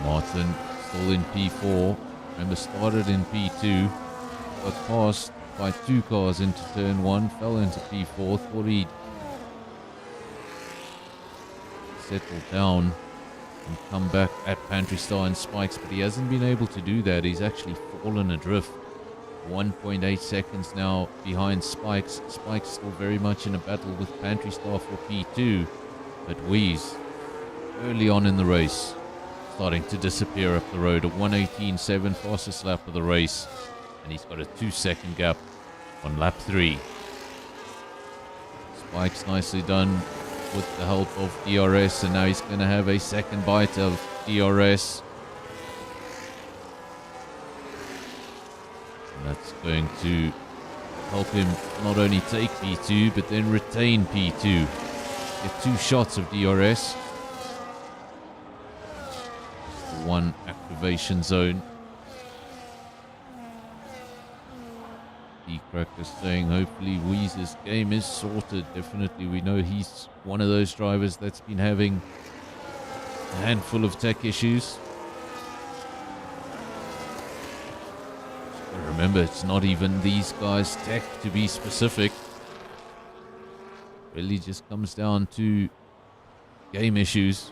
Martin still in P4. Remember, started in P2. Got passed by 2 cars into turn 1. Fell into P4. Thought he'd settle down and come back at Pantry Star and Spikes, but he hasn't been able to do that. He's actually fallen adrift. 1.8 seconds now behind Spikes. Spikes still very much in a battle with Pantry Star for P2. But Weeze, early on in the race, starting to disappear up the road. A 1:18.7, fastest lap of the race. And he's got a 2-second gap on lap 3. Spikes nicely done with the help of DRS, and now he's going to have a second bite of DRS. And that's going to help him not only take P2, but then retain P2. Get 2 shots of DRS. One activation zone. D-Cracker's saying hopefully Weeze's game is sorted. Definitely, we know he's one of those drivers that's been having a handful of tech issues. But remember, it's not even these guys' tech, to be specific. Really just comes down to game issues.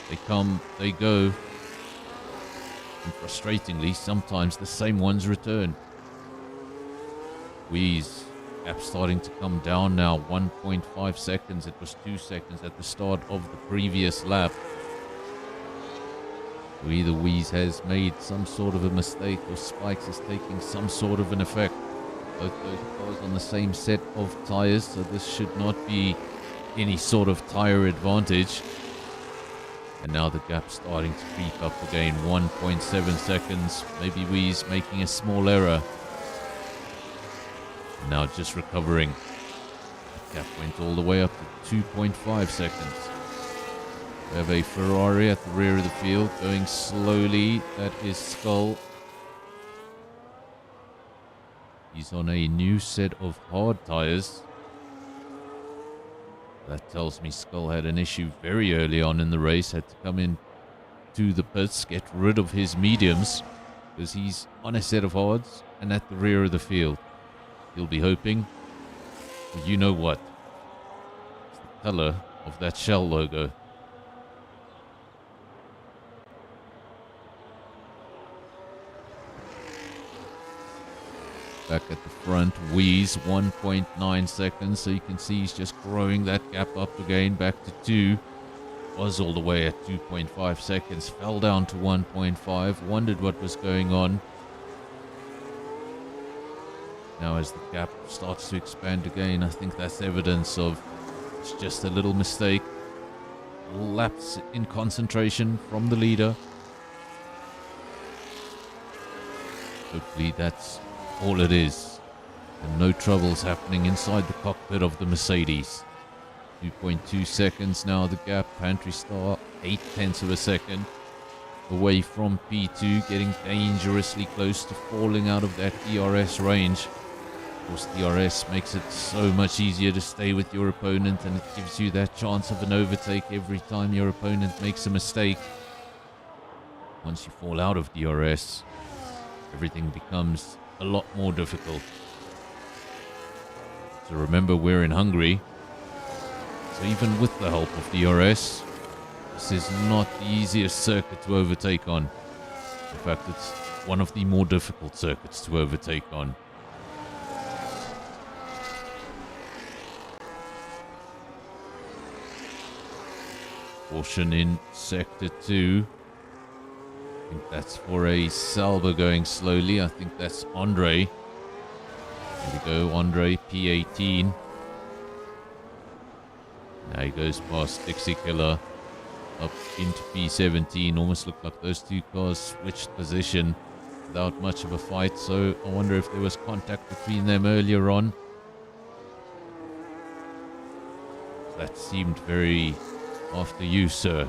They come, they go. And frustratingly, sometimes the same ones return. Weeze, gap starting to come down now. 1.5 seconds. It was 2 seconds at the start of the previous lap. So either Wheeze has made some sort of a mistake or Spikes is taking some sort of an effect. Both those cars on the same set of tyres, so this should not be any sort of tyre advantage. And now the gap's starting to creep up again, 1.7 seconds. Maybe Wheeze making a small error. Now just recovering. The gap went all the way up to 2.5 seconds. We have a Ferrari at the rear of the field going slowly. That is Skull. He's on a new set of hard tyres. That tells me Skull had an issue very early on in the race. Had to come in to the pits, get rid of his mediums, because he's on a set of hards and at the rear of the field. He'll be hoping for you know what. It's the colour of that Shell logo. Back at the front, Wheeze 1.9 seconds, so you can see he's just growing that gap up again, back to 2. Was all the way at 2.5 seconds, fell down to 1.5, wondered what was going on. Now as the gap starts to expand again, I think that's evidence of it's just a little mistake. A lapse in concentration from the leader. Hopefully that's all it is, and no troubles happening inside the cockpit of the Mercedes. 2.2 seconds now the gap. Pantry Star 0.8 of a second away from P2, getting dangerously close to falling out of that DRS range. Of course, DRS makes it so much easier to stay with your opponent, and it gives you that chance of an overtake every time your opponent makes a mistake. Once you fall out of DRS, everything becomes a lot more difficult. So remember, we're in Hungary, so even with the help of DRS, this is not the easiest circuit to overtake on. In fact, it's one of the more difficult circuits to overtake on. Caution in Sector 2. I think that's for a Salba going slowly. I think that's Andre. There we go, Andre, P18. Now he goes past Dixie Killer up into P17. Almost looked like those two cars switched position without much of a fight. So I wonder if there was contact between them earlier on. That seemed very after you, sir.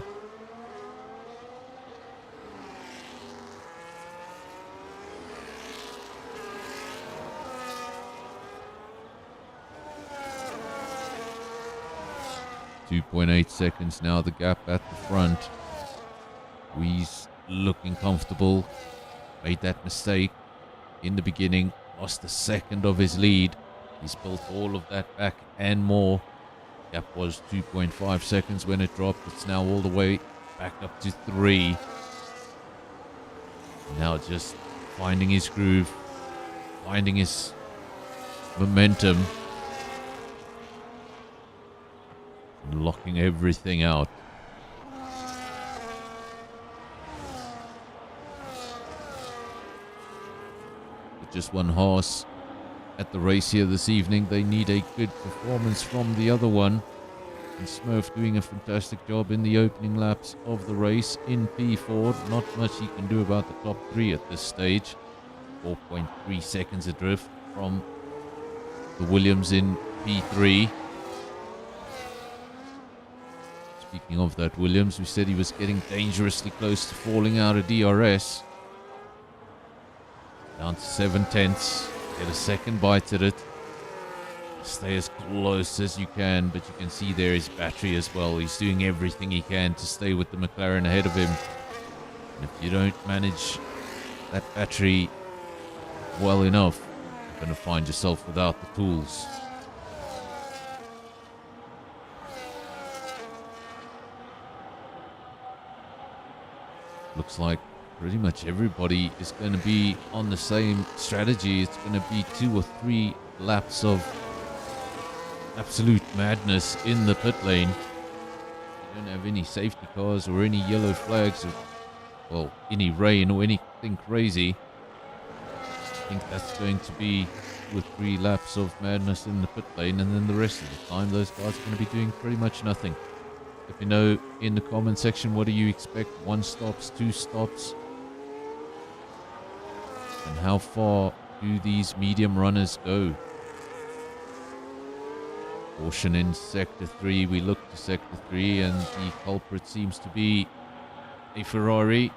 .8 seconds now, the gap at the front. Wheeze looking comfortable. Made that mistake in the beginning. Lost a second of his lead. He's built all of that back and more. Gap was 2.5 seconds when it dropped. It's now all the way back up to 3. Now just finding his groove. Finding his momentum. Locking everything out. With just one horse at the race here this evening, they need a good performance from the other one. And Smurf doing a fantastic job in the opening laps of the race in P4. Not much he can do about the top 3 at this stage. 4.3 seconds adrift from the Williams in P3. Speaking of that Williams, we said he was getting dangerously close to falling out of DRS. Down to 7/10. Get a second bite at it. Stay as close as you can, but you can see there his battery as well. He's doing everything he can to stay with the McLaren ahead of him. And if you don't manage that battery well enough, you're going to find yourself without the tools. Looks like pretty much everybody is going to be on the same strategy. It's going to be 2 or 3 laps of absolute madness in the pit lane. You don't have any safety cars or any yellow flags. well, any rain or anything crazy. I think that's going to be 2 or 3 laps of madness in the pit lane, and then the rest of the time those guys are going to be doing pretty much nothing. Let me know in the comment section, what do you expect? 1 stops, 2 stops? And how far do these medium runners go? Caution in Sector 3. We look to Sector 3 and the culprit seems to be a Ferrari.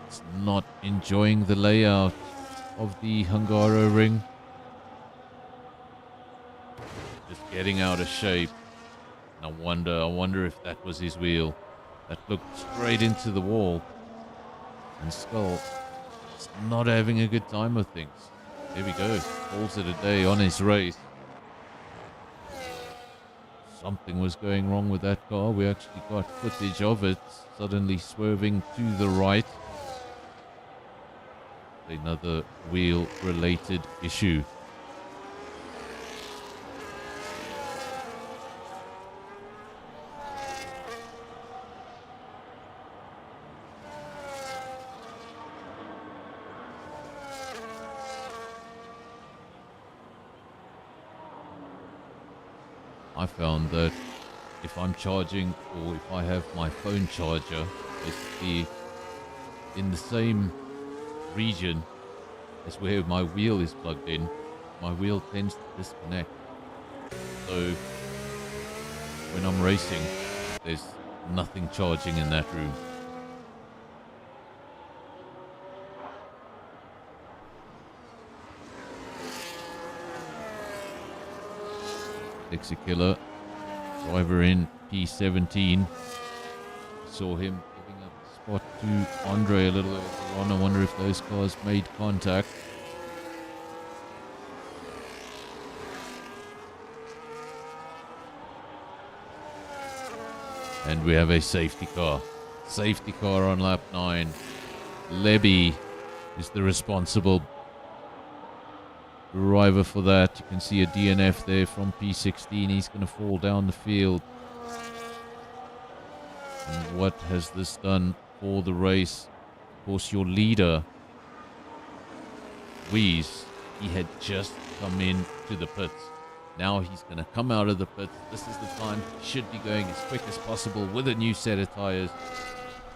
It's not enjoying the layout of the Hungaro ring. Just getting out of shape. And I wonder if that was his wheel. That looked straight into the wall. And Skull is not having a good time with things. There we go. Calls it a day on his race. Something was going wrong with that car. We actually got footage of it suddenly swerving to the right. Another wheel-related issue. I found that if I'm charging, or if I have my phone charger basically in the same region as where my wheel is plugged in, my wheel tends to disconnect. So when I'm racing, there's nothing charging in that room. Dixie Killer, driver in P17. Saw him giving up the spot to Andre a little earlier on. I wonder if those cars made contact. And we have a safety car. Safety car on lap 9. Lebby is the responsible driver for that. You can see a DNF there from P16. He's going to fall down the field. And what has this done for the race? Of course, your leader, Wies, he had just come into the pits. Now he's going to come out of the pits. This is the time he should be going as quick as possible with a new set of tires.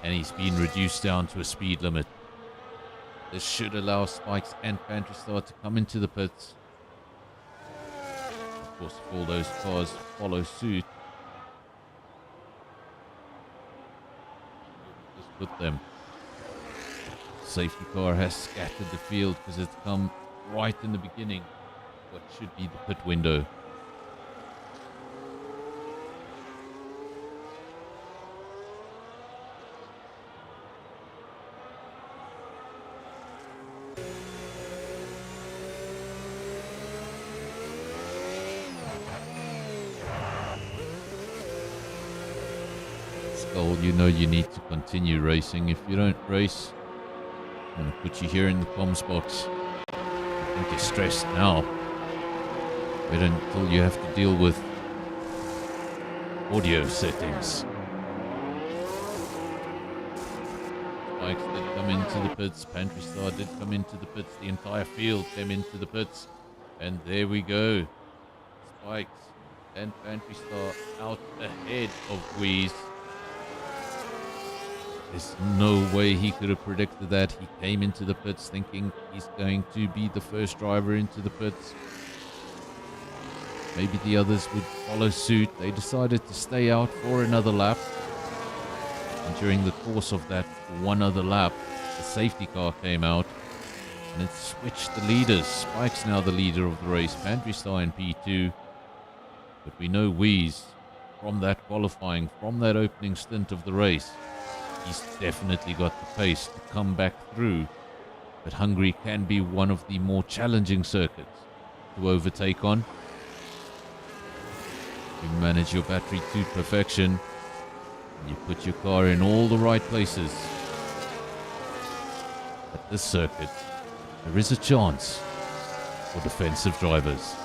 And he's been reduced down to a speed limit. This should allow Spikes and Pantry Star to come into the pits. Of course, if all those cars follow suit, just put them. Safety car has scattered the field because it's come right in the beginning. What should be the pit window. Skull, you know you need to continue racing. If you don't race, I'm going to put you here in the comms box. I think you're stressed now. Wait until you have to deal with audio settings. Spikes did come into the pits. Pantry Star did come into the pits. The entire field came into the pits. And there we go. Spikes and Pantry Star out ahead of Wheeze. There's no way he could have predicted that. He came into the pits thinking he's going to be the first driver into the pits. Maybe the others would follow suit. They decided to stay out for another lap. And during the course of that one other lap, the safety car came out. And it switched the leaders. Spike's now the leader of the race. Pantry Star in P2. But we know Wheeze, from that qualifying, from that opening stint of the race, he's definitely got the pace to come back through. But Hungary can be one of the more challenging circuits to overtake on. You manage your battery to perfection. And you put your car in all the right places. At this circuit, there is a chance for defensive drivers.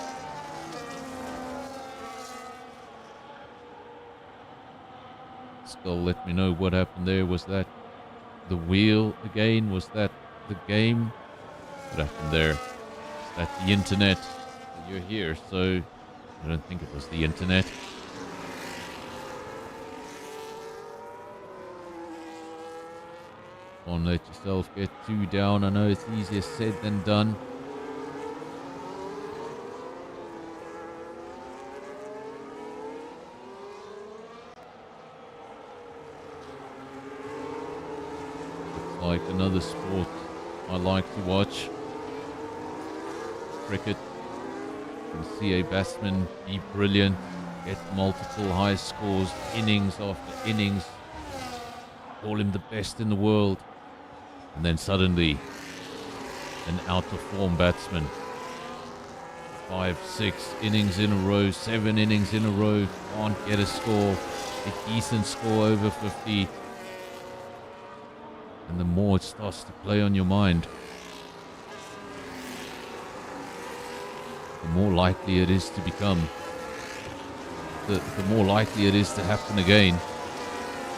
Skull, let me know what happened there. Was that the wheel again? Was that the game? What happened there? Is that the internet? You're here, so I don't think it was the internet. Don't let yourself get too down. I know it's easier said than done. Looks like another sport I like to watch. Cricket. You can see a batsman be brilliant, get multiple high scores, innings after innings, call him the best in the world, and then suddenly an out of form batsman, 5, 6 innings in a row, 7 innings in a row, can't get a score, a decent score over 50, and the more it starts to play on your mind, the more likely it is to become, the more likely it is to happen again,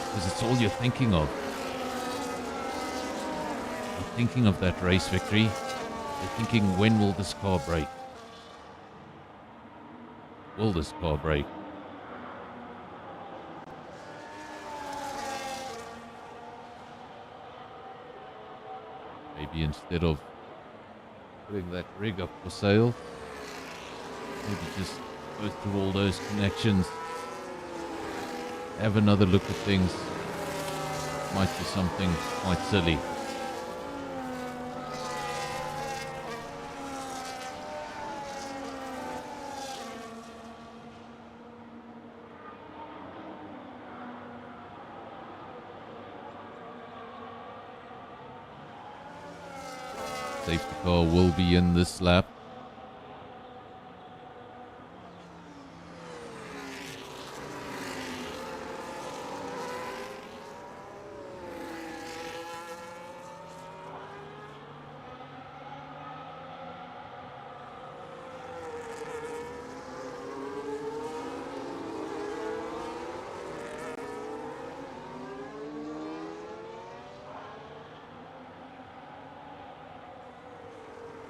because it's all you're thinking of. You're thinking of that race victory. You're thinking, when will this car break? Will this car break? Maybe instead of putting that rig up for sale, maybe just go through all those connections, have another look at things. Might be something quite silly. Safety car will be in this lap.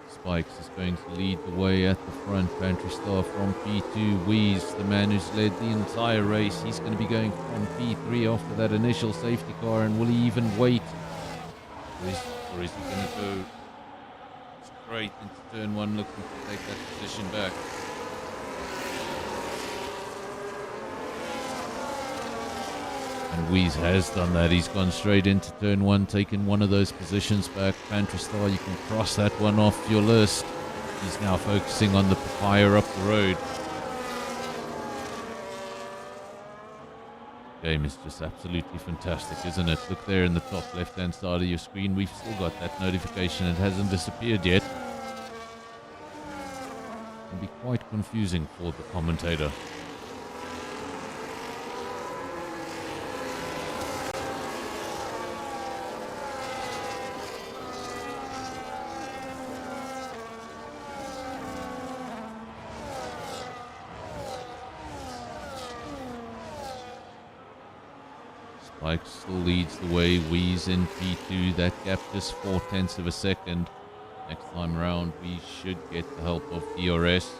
Spikes is going to lead the way at the front. Pantry Star from P2. Wheeze, the man who's led the entire race, he's going to be going from P3 after that initial safety car. And will he even wait? Or is he going to go straight into turn 1 looking to take that position back? And Wheeze has done that. He's gone straight into turn 1, taken one of those positions back. Pantry Star, you can cross that one off your list. He's now focusing on the papaya up the road. Game is just absolutely fantastic, isn't it? Look there in the top left-hand side of your screen. We've still got that notification. It hasn't disappeared yet. It can be quite confusing for the commentator. Spike still leads the way. Wheeze in P2. That gap just 0.4 of a second. Next time around, we should get the help of DRS.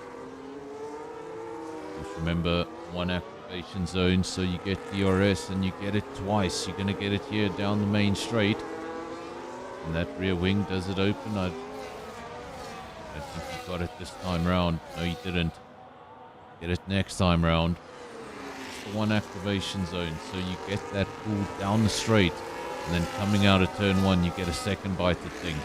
Just remember, one activation zone, so you get DRS and you get it twice. You're going to get it here down the main straight. And that rear wing, does it open? I don't think he got it this time round. No, he didn't. Get it next time round. One activation zone, so you get that pull down the straight, and then coming out of turn 1 you get a second bite at thing.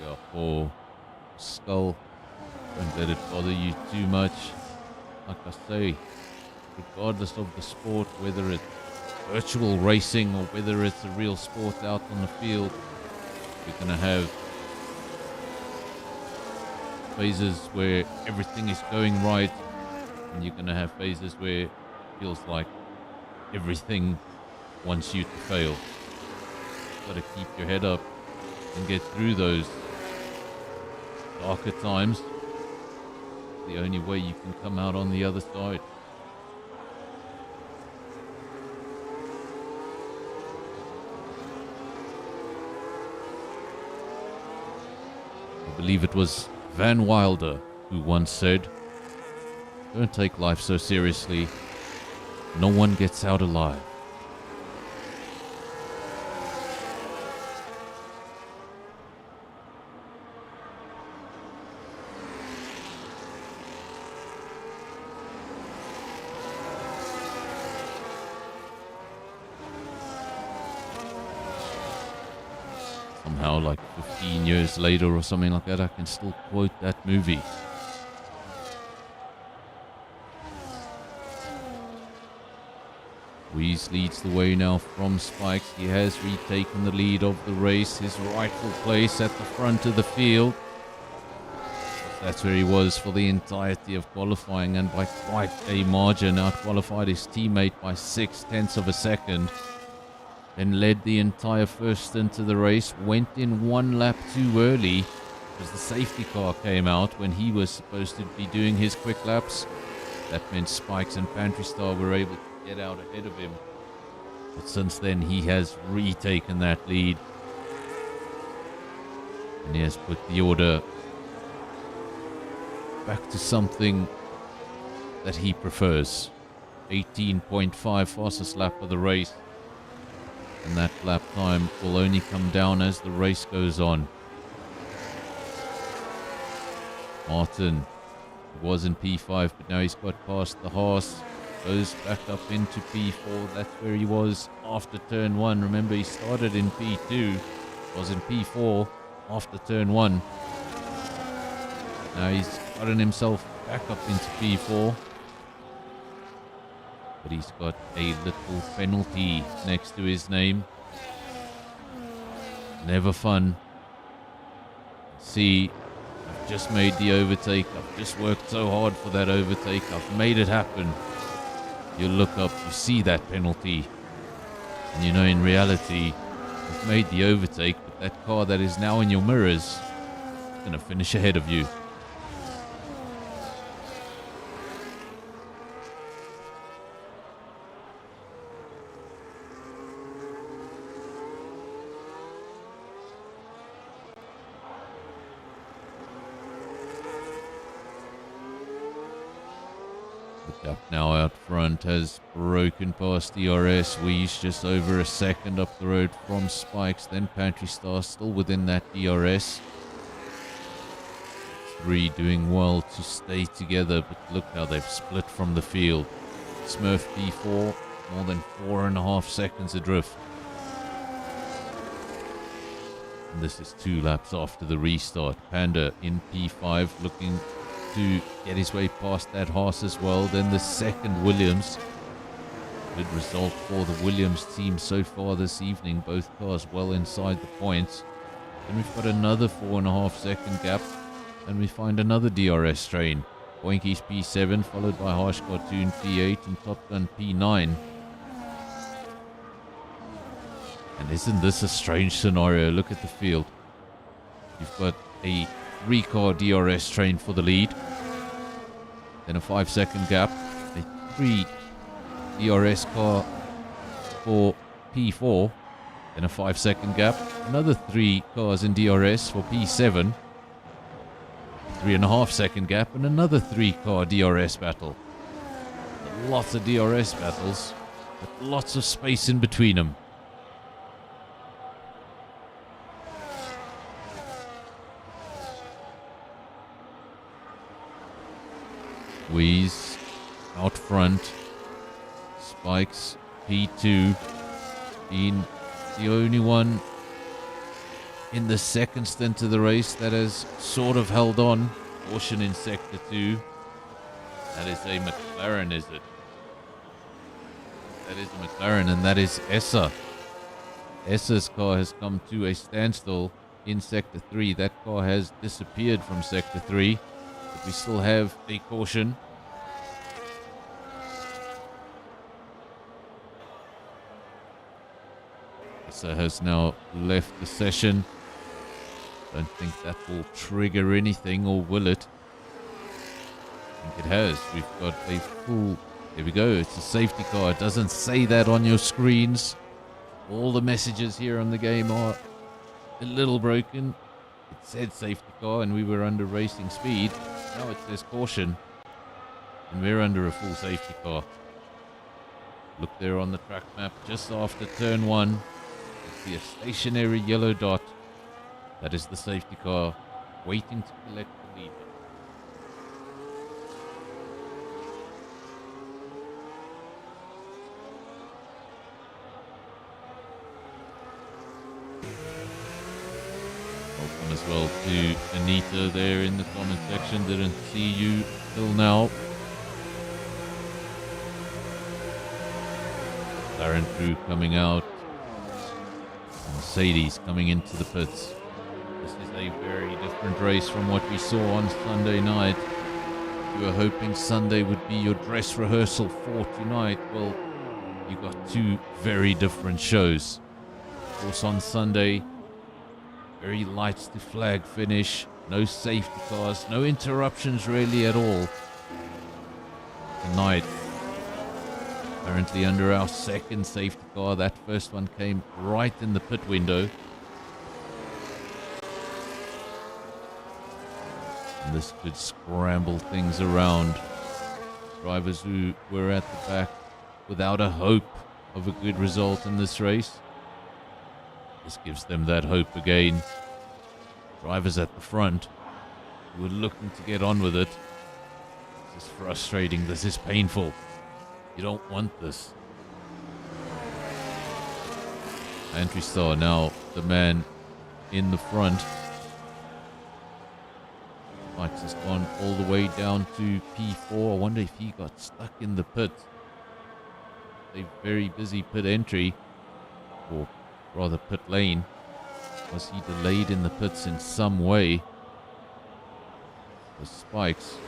We are for Skull. Don't let it bother you too much. Like I say, regardless of the sport, whether it's virtual racing or whether it's a real sport out on the field, we're going to have phases where everything is going right, and you're going to have phases where it feels like everything wants you to fail. You've got to keep your head up and get through those darker times. The only way you can come out on the other side. I believe it was Van Wilder who once said, "Don't take life so seriously. No one gets out alive." Somehow, like 15 years later or something like that, I can still quote that movie. Weeze leads the way now from Spikes. He has retaken the lead of the race, his rightful place at the front of the field. That's where he was for the entirety of qualifying, and by quite a margin out-qualified his teammate by 0.6 of a second. Then led the entire first stint of the race, went in one lap too early because the safety car came out when he was supposed to be doing his quick laps. That meant Spikes and Pantry Star were able to get out ahead of him. But since then he has retaken that lead. And he has put the order back to something that he prefers. 18.5 fastest lap of the race. And that lap time will only come down as the race goes on. Martin was in P5, but now he's got past the Haas. Goes back up into P4. That's where he was after turn 1. Remember, he started in P2. Was in P4 after turn 1. Now he's gotten himself back up into P4. But he's got a little penalty next to his name. Never fun. See, I've just made the overtake. I've just worked so hard for that overtake. I've made it happen. You look up, you see that penalty. And you know in reality, you've made the overtake, but that car that is now in your mirrors is going to finish ahead of you. Up now out front has broken past DRS. Weeze just over a second up the road from Spikes. Then Pantry Star still within that DRS. 3 doing well to stay together, but look how they've split from the field. Smurf P4, more than 4.5 seconds adrift. And this is 2 laps after the restart. Panda in P5 looking to get his way past that Haas as well. Then the second Williams. Good result for the Williams team so far this evening. Both cars well inside the points. Then we've got another 4.5 second gap. And we find another DRS train. Boinky's P7 followed by Harsh Cartoon P8 and Top Gun P9. And isn't this a strange scenario? Look at the field. You've got a 3-car DRS train for the lead. Then a 5-second gap. A 3 DRS car for P4. Then a 5-second gap. Another 3 cars in DRS for P7. 3.5 second gap. And another 3-car DRS battle. Lots of DRS battles. With lots of space in between them. Weeze out front. Spikes P2 being the only one in the second stint of the race that has sort of held on. Caution in sector 2. That is a McLaren, is it? That is a McLaren, and that is Essa. Essa's car has come to a standstill in Sector 3. That car has disappeared from Sector 3, but we still have a caution. Issa has now left the session. Don't think that will trigger anything, or will it? I think it has. We've got a full... There we go. It's a safety car. It doesn't say that on your screens. All the messages here on the game are a little broken. It said safety car and we were under racing speed. Now it says caution. And we're under a full safety car. Look there on the track map just after turn 1. You see a stationary yellow dot. That is the safety car waiting to collect the lead. Welcome as well to Anita there in the comment section. Didn't see you till now. Darren Crew coming out. Mercedes coming into the pits. This is a very different race from what we saw on Sunday night. You were hoping Sunday would be your dress rehearsal for tonight. Well, you got two very different shows. Of course, on Sunday, very lights to flag finish. No safety cars, no interruptions really at all. Tonight, currently under our second safety car. That first one came right in the pit window. And this could scramble things around. Drivers who were at the back without a hope of a good result in this race. This gives them that hope again. Drivers at the front who were looking to get on with it. This is frustrating. This is painful. You don't want this. Entry Star now the man in the front. Max has gone all the way down to P4. I wonder if he got stuck in the pit. A very busy pit entry, or rather pit lane. Was he delayed in the pits in some way? The Spikes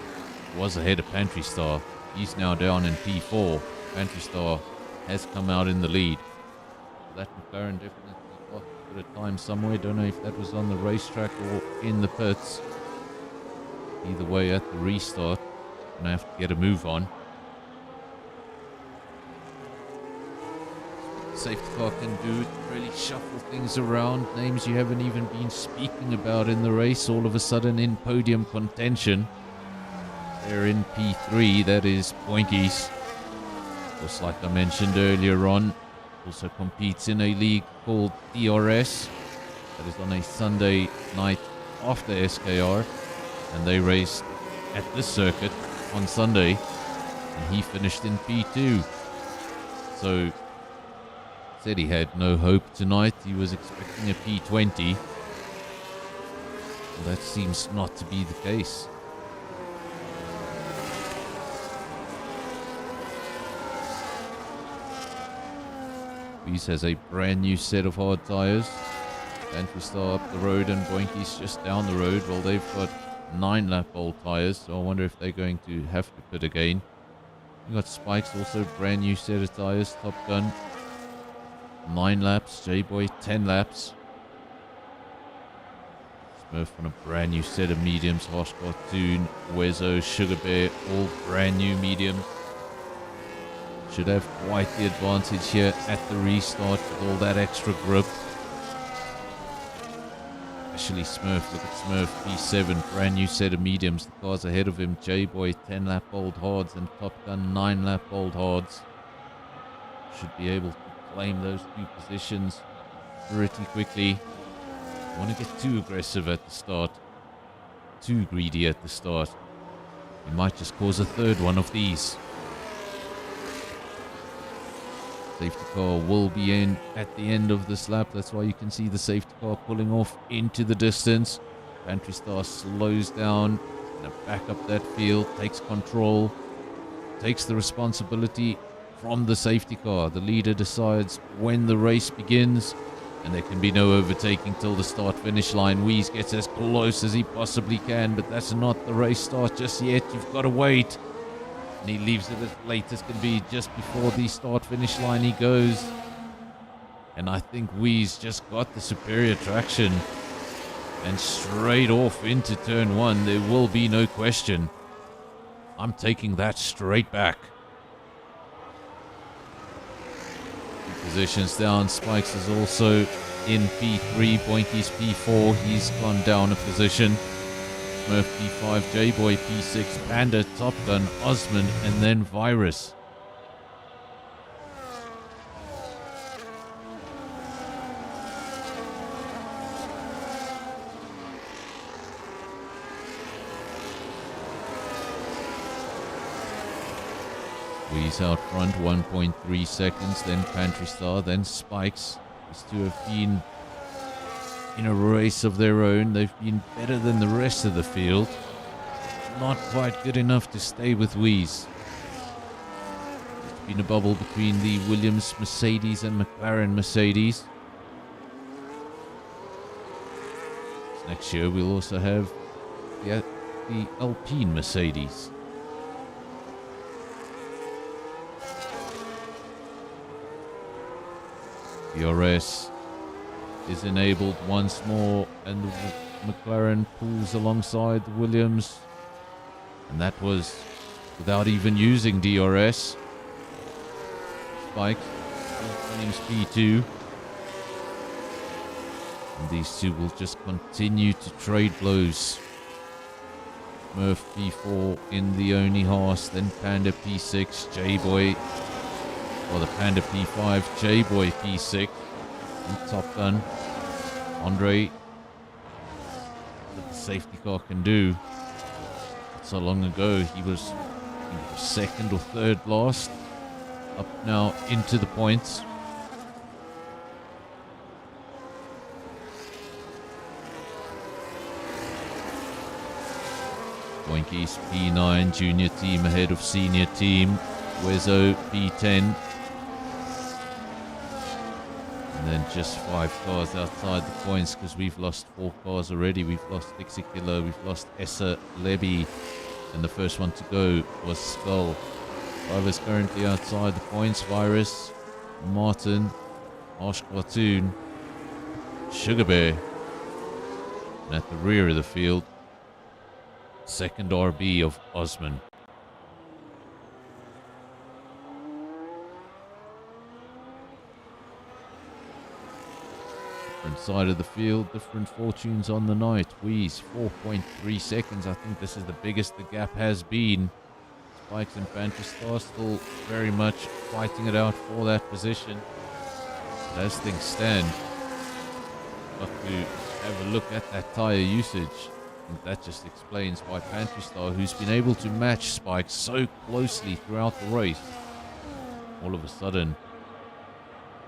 was ahead of Pantry Star. He's now down in P4. Pantry Star has come out in the lead. That McLaren definitely got a bit of time somewhere. Don't know if that was on the racetrack or in the pits. Either way, at the restart, gonna have to get a move on. Safety car can do it, really shuffle things around. Names you haven't even been speaking about in the race, all of a sudden in podium contention. They're in P3, that is Boinkies. Just like I mentioned earlier on, also competes in a league called DRS. That is on a Sunday night after SKR. And they raced at this circuit on Sunday. And he finished in P2. So, said he had no hope tonight. He was expecting a P20. Well, that seems not to be the case. Bees has a brand new set of hard tyres. Pantry Star up the road and Boinkies just down the road. Well, they've got 9-lap old tyres, so I wonder if they're going to have to pit again. We've got Spikes, also brand new set of tyres. Top Gun 9 laps, J-Boy 10 laps. Smurf on a brand new set of mediums. Harsh Cartoon, Wezo, Sugar Bear, all brand new mediums. Should have quite the advantage here at the restart with all that extra grip. Especially Smurf. Look at Smurf, P7, brand new set of mediums. The cars ahead of him, J-Boy 10-lap old hards and Top Gun 9-lap old hards. Should be able to claim those two positions pretty quickly. Don't want to get too aggressive at the start, too greedy at the start. You might just cause a third one of these. Safety car will be in at the end of this lap. That's why you can see the safety car pulling off into the distance. Pantry Star slows down, gonna back up that field, takes control, takes the responsibility from the safety car. The leader decides when the race begins. And there can be no overtaking till the start-finish line. Weeze gets as close as he possibly can, but that's not the race start just yet. You've got to wait. And he leaves it as late as can be. Just before the start-finish line he goes. And I think Weeze just got the superior traction. And straight off into turn one, there will be no question. I'm taking that straight back. Positions down. Spikes is also in P3. Boinky's P4. He's gone down a position. Smurf P5. J-Boy P6. Panda, Top Gun, Osmond, and then Virus. Weeze out front, 1.3 seconds, then Pantry Star, then Spikes. These two have been in a race of their own. They've been better than the rest of the field. Not quite good enough to stay with Weeze. It's been a bubble between the Williams Mercedes and McLaren Mercedes. Next year we'll also have the Alpine Mercedes. DRS is enabled once more, and the McLaren pulls alongside the Williams, and that was without even using DRS. Spike running P2, and these two will just continue to trade blows. Murph P4 in the only horse, then Panda P6, J-Boy. Or the Panda P5, J-Boy P6, and Top Gun. Andre, what the safety car can do. Not so long ago, he was second or third last. Up now into the points. Boinky's P9, junior team ahead of senior team. Wezo P10. And then just 5 cars outside the points because we've lost 4 cars already. We've lost Dixie-Killer, we've lost Essa Levy, and the first one to go was Skull. Drivers currently outside the points: Virus, Martin, Harsh Cartoon, Sugar Bear. And at the rear of the field, second RB of Osman. Different side of the field, different fortunes on the night. Weeze, 4.3 seconds. I think this is the biggest the gap has been. Spikes and Pantry Star still very much fighting it out for that position. But as things stand, got to have a look at that tyre usage. And that just explains why Pantry Star, who's been able to match Spikes so closely throughout the race, all of a sudden,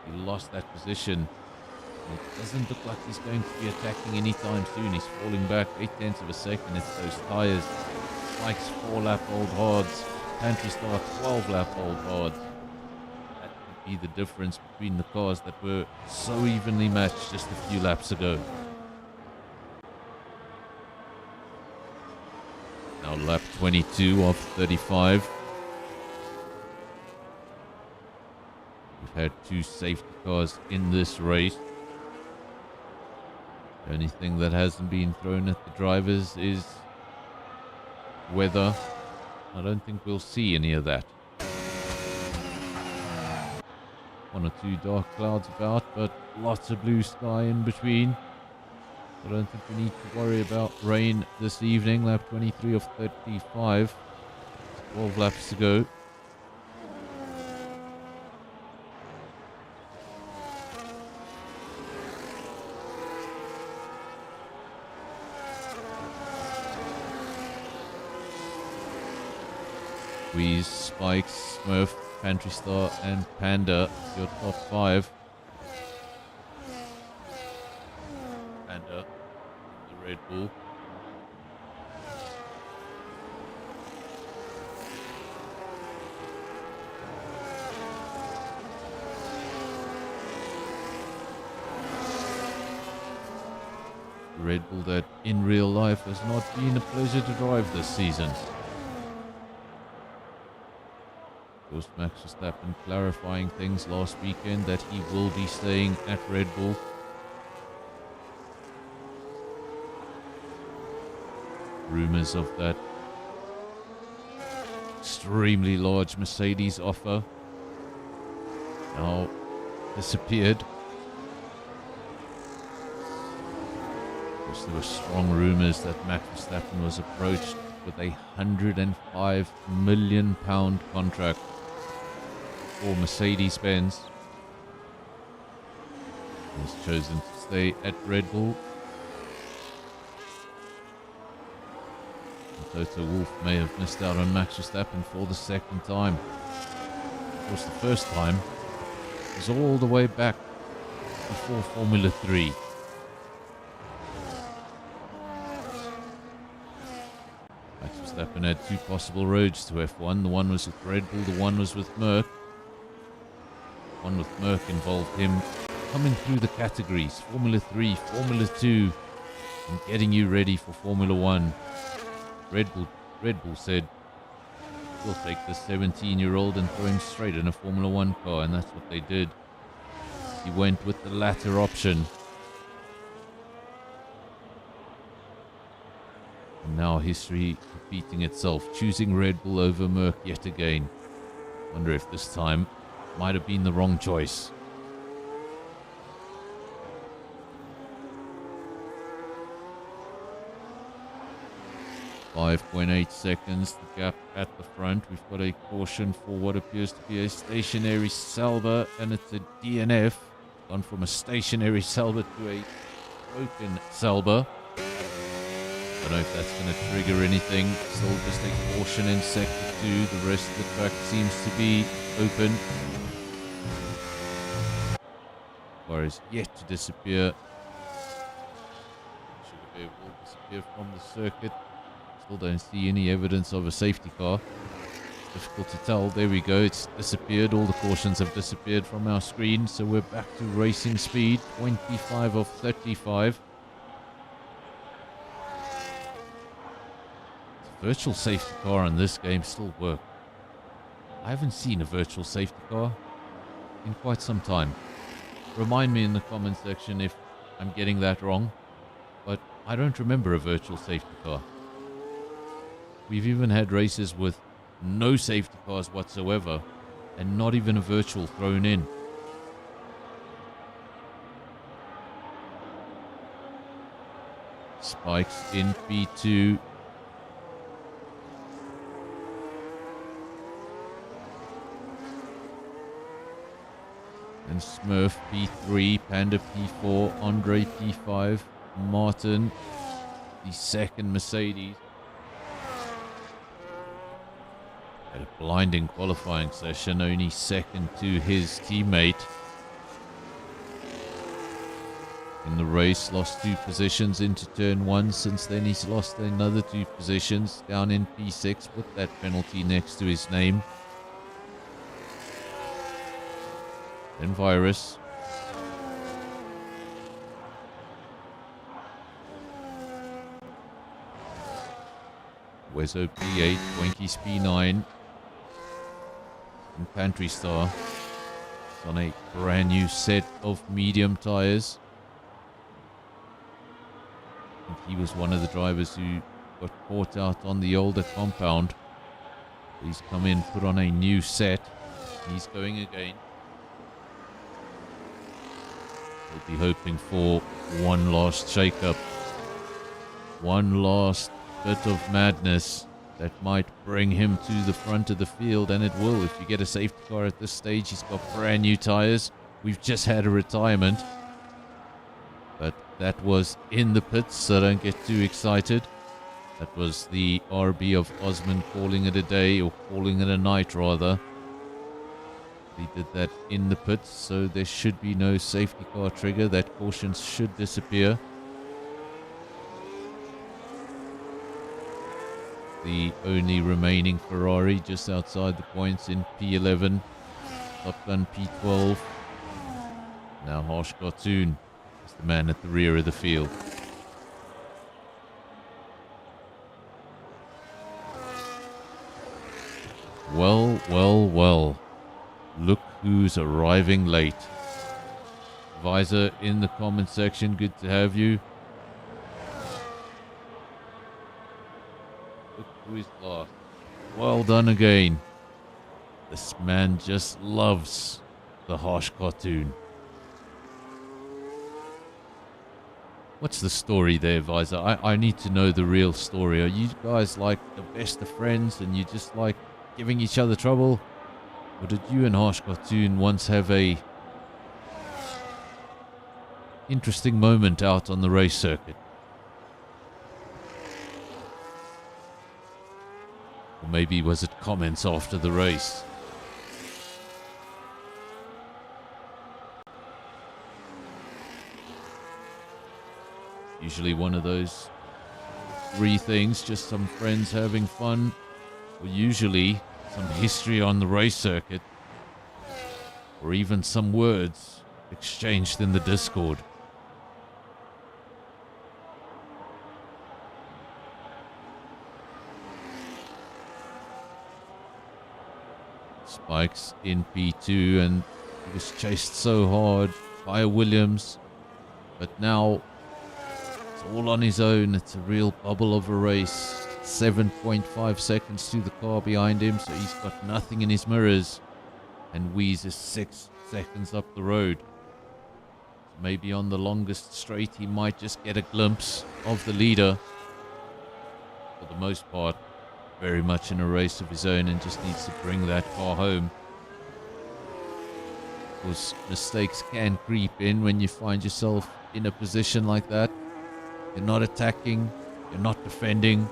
he lost that position. It doesn't look like he's going to be attacking anytime soon. He's falling back 0.8 of a second. It's those tyres. Spikes 4-lap old hards. Pantry Star 12-lap old hards. That could be the difference between the cars that were so evenly matched just a few laps ago. Now lap 22 of 35. We've had 2 safety cars in this race. The only thing that hasn't been thrown at the drivers is weather. I don't think we'll see any of that. 1 or 2 dark clouds about, but lots of blue sky in between. I don't think we need to worry about rain this evening. Lap 23 of 35. 12 laps to go. Weeze, Spikes, Smurf, Pantry Star, and Panda, your top 5. Panda, the Red Bull. Red Bull that in real life has not been a pleasure to drive this season. Of course, Max Verstappen clarifying things last weekend that he will be staying at Red Bull. Rumors of that extremely large Mercedes offer now disappeared. Of course, there were strong rumors that Max Verstappen was approached with a £105 million contract for Mercedes-Benz. He's chosen to stay at Red Bull. And Toto Wolff may have missed out on Max Verstappen for the second time. Of course, the first time was all the way back before Formula 3. Max Verstappen had two possible roads to F1. The one was with Red Bull, the one was with Merc. The one with Merc involved him coming through the categories, Formula 3, Formula 2, and getting you ready for Formula 1. Red Bull said, we'll take this 17-year-old and throw him straight in a Formula 1 car, and that's what they did. He went with the latter option. And now history repeating itself, choosing Red Bull over Merc yet again. Wonder if this time might have been the wrong choice. .8 seconds, the gap at the front. We've got a caution for what appears to be a stationary Sauber, and it's a DNF. Gone from a stationary Sauber to a broken Sauber. Don't know if that's going to trigger anything. Still just a caution in sector 2. The rest of the track seems to be open. Car is yet to disappear. Sugar will disappear from the circuit. Still don't see any evidence of a safety car. Difficult to tell. There we go. It's disappeared. All the cautions have disappeared from our screen. So we're back to racing speed. 25 of 35. The virtual safety car in this game still works. I haven't seen a virtual safety car in quite some time. Remind me in the comment section if I'm getting that wrong. But I don't remember a virtual safety car. We've even had races with no safety cars whatsoever and not even a virtual thrown in. Spikes in P2. And Smurf P3, Panda P4, Andre P5, Martin, the second Mercedes. Had a blinding qualifying session, only second to his teammate. In the race, lost 2 positions into turn 1. Since then, he's lost another 2 positions, down in P6 with that penalty next to his name. Then Virus. Wezo P8, Winkies P9. And Pantry Star on a brand new set of medium tires. I think he was one of the drivers who got caught out on the older compound. He's come in, put on a new set. He's going again. We'll be hoping for one last shake-up. One last bit of madness that might bring him to the front of the field, and it will. If you get a safety car at this stage, he's got brand new tires. We've just had a retirement, but that was in the pits, so don't get too excited. That was the RB of Osman calling it a day, or calling it a night rather. He did that in the pits, so there should be no safety car trigger. That caution should disappear. The only remaining Ferrari just outside the points in P11. Top Gun P12. Now Harsh Cartoon is the man at the rear of the field. Well, well, well. Look who's arriving late. Visor in the comment section, good to have you. Look who is last. Well done again. This man just loves the harsh cartoon. What's the story there, Visor? I need to know the real story. Are you guys like the best of friends and you just like giving each other trouble? Or did you and Harsh Cartoon once have a interesting moment out on the race circuit? Or maybe was it comments after the race? Usually one of those three things, just some friends having fun, or usually some history on the race circuit, or even some words exchanged in the Discord. Spikes in P2 and he was chased so hard by Williams, but now it's all on his own. It's a real bubble of a race. 7.5 seconds to the car behind him, so he's got nothing in his mirrors. And Weeze is 6 seconds up the road. So maybe on the longest straight he might just get a glimpse of the leader. For the most part, very much in a race of his own and just needs to bring that car home. Of course, mistakes can creep in when you find yourself in a position like that. You're not attacking, you're not defending.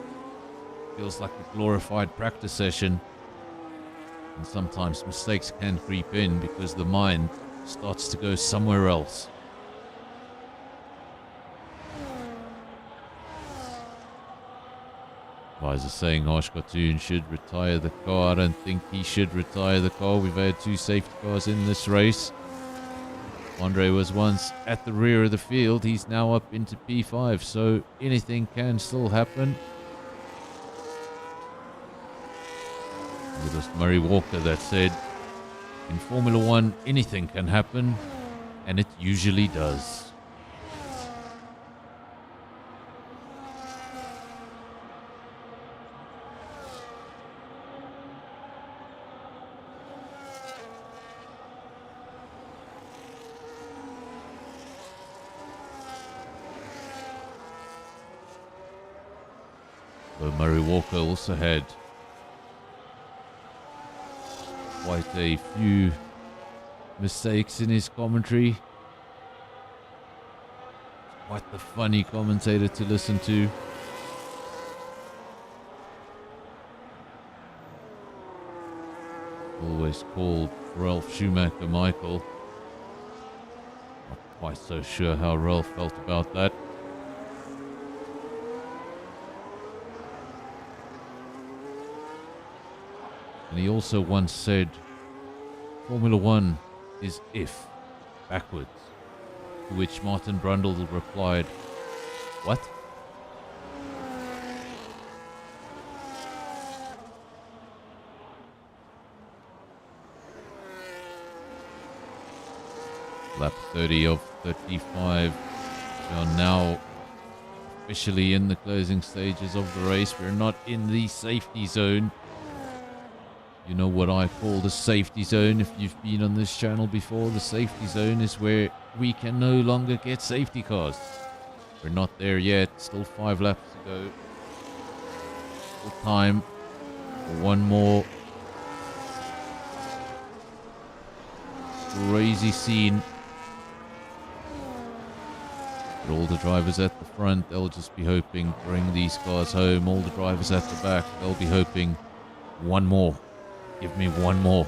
Feels like a glorified practice session. And sometimes mistakes can creep in because the mind starts to go somewhere else. Visor saying Harsh Cartoon should retire the car. I don't think he should retire the car. We've had 2 safety cars in this race. Andre was once at the rear of the field. He's now up into P5, so anything can still happen. It was Murray Walker that said, in Formula One, anything can happen, and it usually does. But Murray Walker also had quite a few mistakes in his commentary. Quite the funny commentator to listen to. Always called Ralph Schumacher Michael. Not quite so sure how Ralph felt about that. And he also once said, Formula One is if, backwards. To which Martin Brundle replied, what? Lap 30 of 35. We are now officially in the closing stages of the race. We're not in the safety zone. You know what I call the safety zone. If you've been on this channel before, the safety zone is where we can no longer get safety cars. We're not there yet. Still 5 laps to go. Still time for one more crazy scene. But all the drivers at the front, they'll just be hoping to bring these cars home. All the drivers at the back, they'll be hoping one more. Give me one more.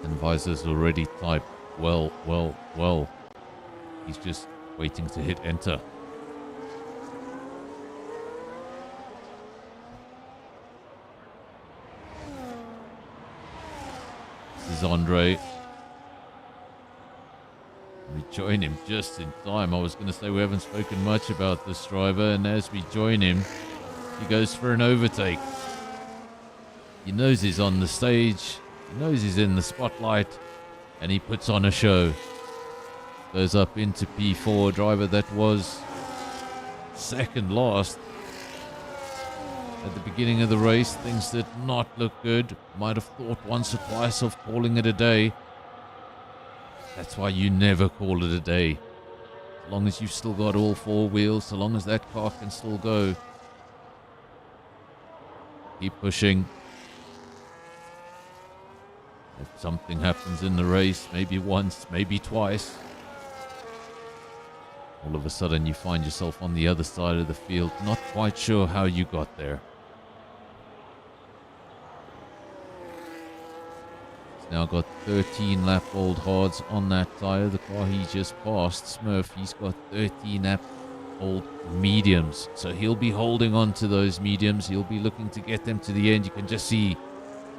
And Visor's already typed, well, well, well. He's just waiting to hit enter. This is Andre. We join him just in time. I was going to say we haven't spoken much about this driver, and as we join him, he goes for an overtake. He knows he's on the stage, he knows he's in the spotlight, and he puts on a show. Goes up into P4, driver that was second last at the beginning of the race. Things did not look good. Might have thought once or twice of calling it a day. That's why you never call it a day. As long as you've still got all four wheels, so long as that car can still go. Keep pushing. If something happens in the race, maybe once, maybe twice, all of a sudden you find yourself on the other side of the field, not quite sure how you got there. He's now got 13 lap old hards on that tyre. The car he just passed, Smurf, he's got 13 lap old mediums. So he'll be holding on to those mediums. He'll be looking to get them to the end. You can just see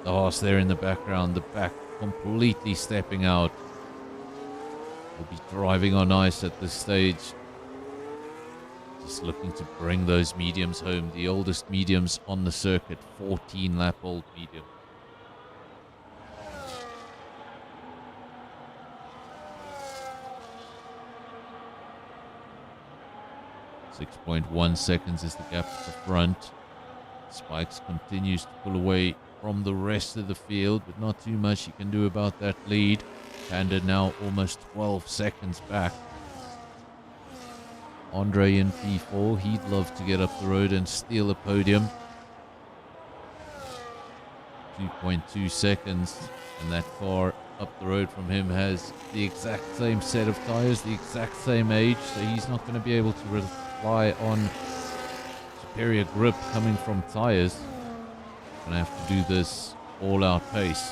the horse there in the background, the back completely stepping out. He'll be driving on ice at this stage. Just looking to bring those mediums home. The oldest mediums on the circuit, 14 lap old medium. 6.1 seconds is the gap at the front. Spikes continues to pull away from the rest of the field, but not too much you can do about that lead. Panda now almost 12 seconds back. Andre in P4, he'd love to get up the road and steal a podium. 2.2 seconds, and that car up the road from him has the exact same set of tires, the exact same age, so he's not going to be able to rely on superior grip coming from tires. Going to have to do this all out pace.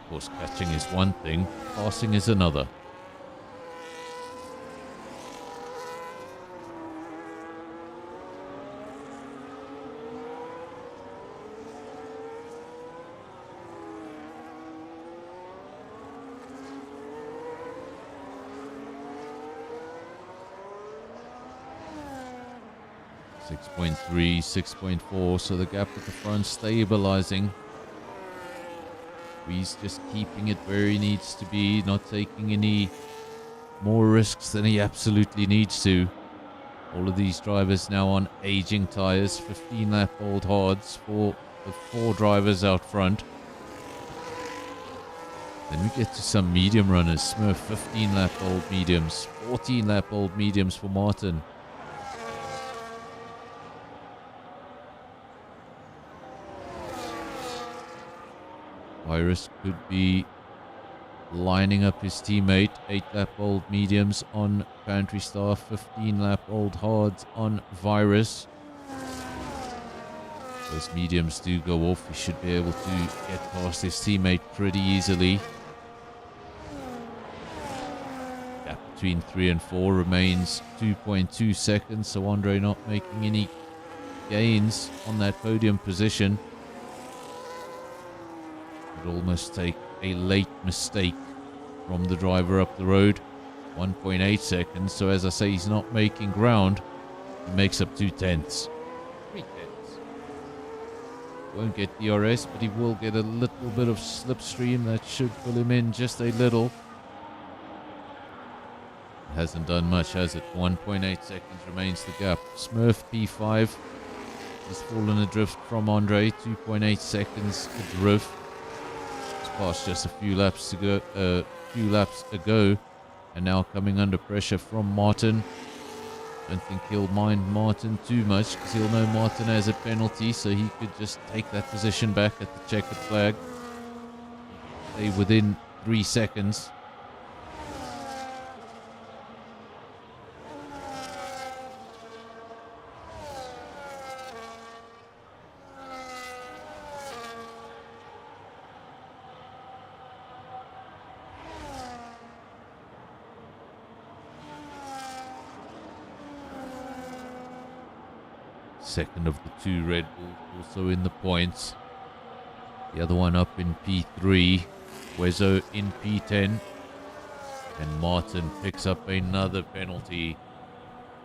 Of course, catching is one thing, passing is another. .3, 6.4, so the gap at the front stabilizing. He's just keeping it where he needs to be, not taking any more risks than he absolutely needs to. All of these drivers now on aging tires, 15 lap old hards for the 4 drivers out front. Then we get to some medium runners. Smurf, 15 lap old mediums, 14 lap old mediums for Martin. Virus could be lining up his teammate. 8 lap old mediums on Pantry Star, 15 lap old hards on Virus. Those mediums do go off. He should be able to get past his teammate pretty easily. Gap between 3 and 4 remains 2.2 seconds, so Andre not making any gains on that podium position. Almost take a late mistake from the driver up the road. 1.8 seconds, so as I say, he's not making ground. He makes up 2 tenths. 3 tenths. Won't get DRS, but he will get a little bit of slipstream that should pull him in just a little. Hasn't done much, has it? 1.8 seconds remains the gap. Smurf P5 has fallen adrift from Andre. 2.8 seconds adrift. Past just a few laps ago, and now coming under pressure from Martin. Don't think he'll mind Martin too much, because he'll know Martin has a penalty, so he could just take that position back at the checkered flag. Stay within 3 seconds. Second of the 2 Red Bulls also in the points. The other one up in P3. Wezo in P10. And Martin picks up another penalty.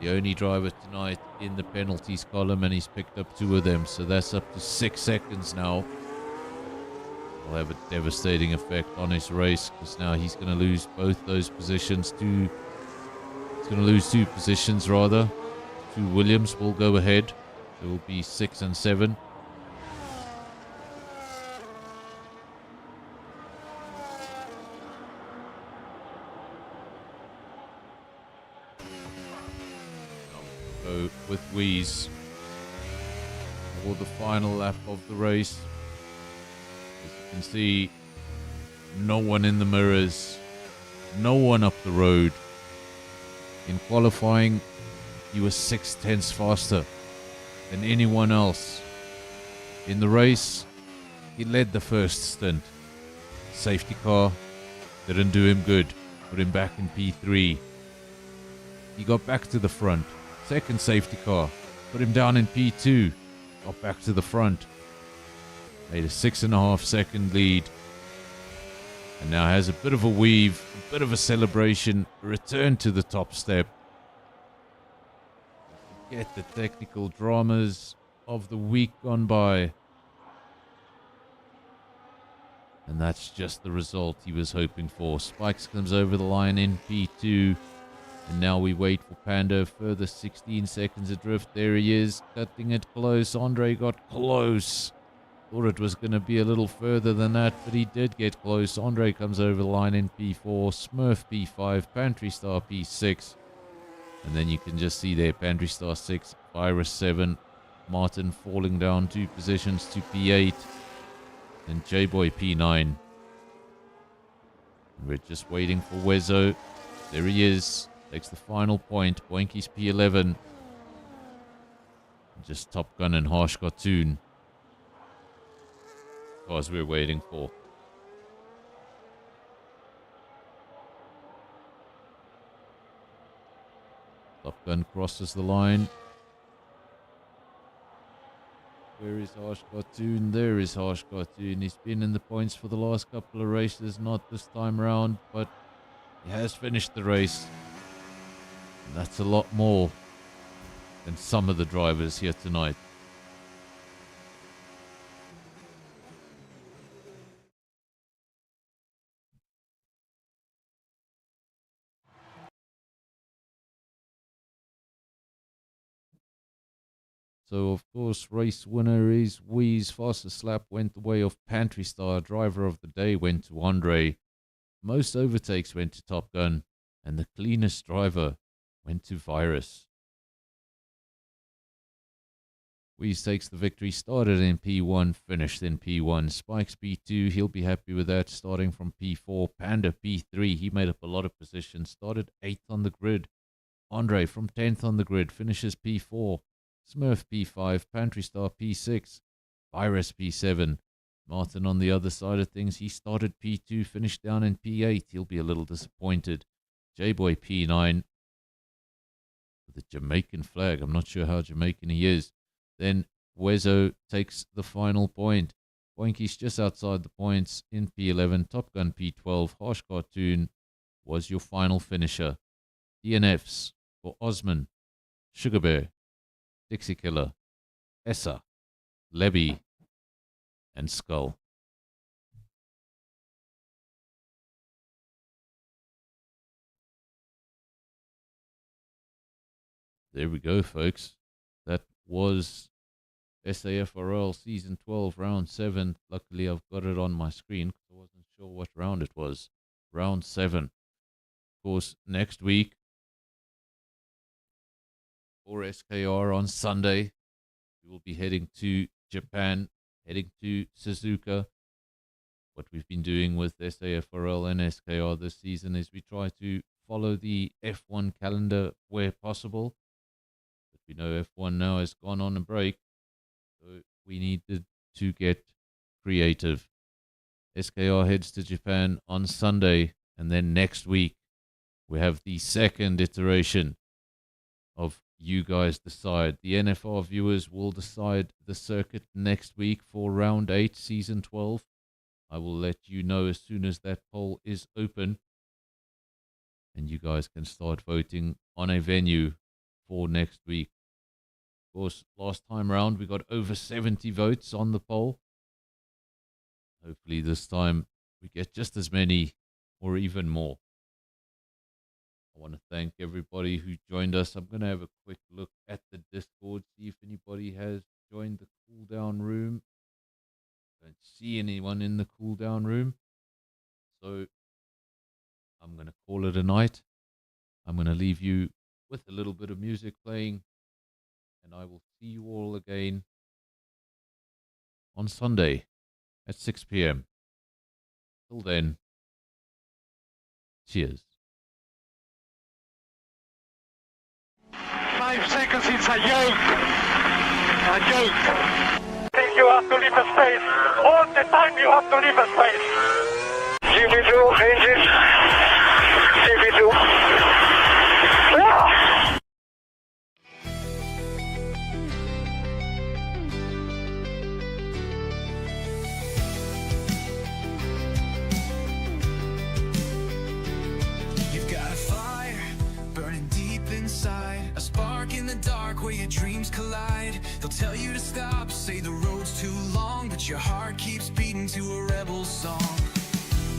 The only driver tonight in the penalties column, and he's picked up 2 of them. So that's up to 6 seconds now. Will have a devastating effect on his race, because now he's going to lose both those positions. He's going to lose 2 positions rather. 2 Williams will go ahead. It will be 6 and 7. Go with Wheeze for the final lap of the race. As you can see, no one in the mirrors, no one up the road. In qualifying, he was 6/10 faster than anyone else. In the race, he led the first stint. Safety car didn't do him good, put him back in P3. He got back to the front. Second safety car put him down in P2. Got back to the front. Made a 6.5 second lead. And now has a bit of a weave, a bit of a celebration. Return to the top step. Get the technical dramas of the week gone by. And that's just the result he was hoping for. Spikes comes over the line in P2. And now we wait for Panda. Further 16 seconds adrift. There he is, cutting it close. Andre got close. Thought it was going to be a little further than that, but he did get close. Andre comes over the line in P4. Smurf P5. Pantry Star P6. And then you can just see there, Pantry Star 6, Virus 7. Martin falling down 2 positions to P8. And J-Boy P9. And we're just waiting for Wezo. There he is. Takes the final point. Boinky's P11. Just Top Gun and Harsh Cartoon. Cars we're waiting for. Top Gun crosses the line. Where is Harsh Cartoon? There is Harsh Cartoon. He's been in the points for the last couple of races. Not this time around, but he has finished the race. And that's a lot more than some of the drivers here tonight. So, of course, race winner is Wheeze. Fastest lap went the way of Pantry Star. Driver of the day went to Andre. Most overtakes went to Top Gun. And the cleanest driver went to Virus. Wheeze takes the victory. Started in P1, finished in P1. Spikes P2, he'll be happy with that. Starting from P4. Panda P3, he made up a lot of positions. Started 8th on the grid. Andre from 10th on the grid, finishes P4. Smurf P5, Pantry Star P6, Virus P7. Martin on the other side of things, he started P2, finished down in P8. He'll be a little disappointed. J-Boy P9 with a Jamaican flag. I'm not sure how Jamaican he is. Then Wezo takes the final point. Boinky's just outside the points in P11. Top Gun P12. Harsh Cartoon was your final finisher. DNFs for Osman, Sugar Bear, Dixie Killer, Essa, Lebby, and Skull. There we go, folks. That was SAFRL Season 12, Round 7. Luckily, I've got it on my screen because I wasn't sure what round it was. Round 7. Of course, next week, for SKR on Sunday, we will be heading to Japan, heading to Suzuka. What we've been doing with SAFRL and SKR this season is we try to follow the F1 calendar where possible. But we know F1 now has gone on a break, so we needed to get creative. SKR heads to Japan on Sunday, and then next week we have the second iteration of You Guys Decide. The NFR viewers will decide the circuit next week for Round 8, Season 12. I will let you know as soon as that poll is open. And you guys can start voting on a venue for next week. Of course, last time round we got over 70 votes on the poll. Hopefully this time we get just as many or even more. I want to thank everybody who joined us. I'm going to have a quick look at the Discord, see if anybody has joined the cool down room. Don't see anyone in the cool down room. So I'm going to call it a night. I'm going to leave you with a little bit of music playing. And I will see you all again on Sunday at 6 p.m. Till then, cheers. 5 seconds, it's a joke. A joke. You have to leave a space. All the time you have to leave a space. GB2, engine. GB2. Ah! You've got a fire burning deep inside, a spark in the dark where your dreams collide. They'll tell you to stop, say the road's too long, but your heart keeps beating to a rebel song.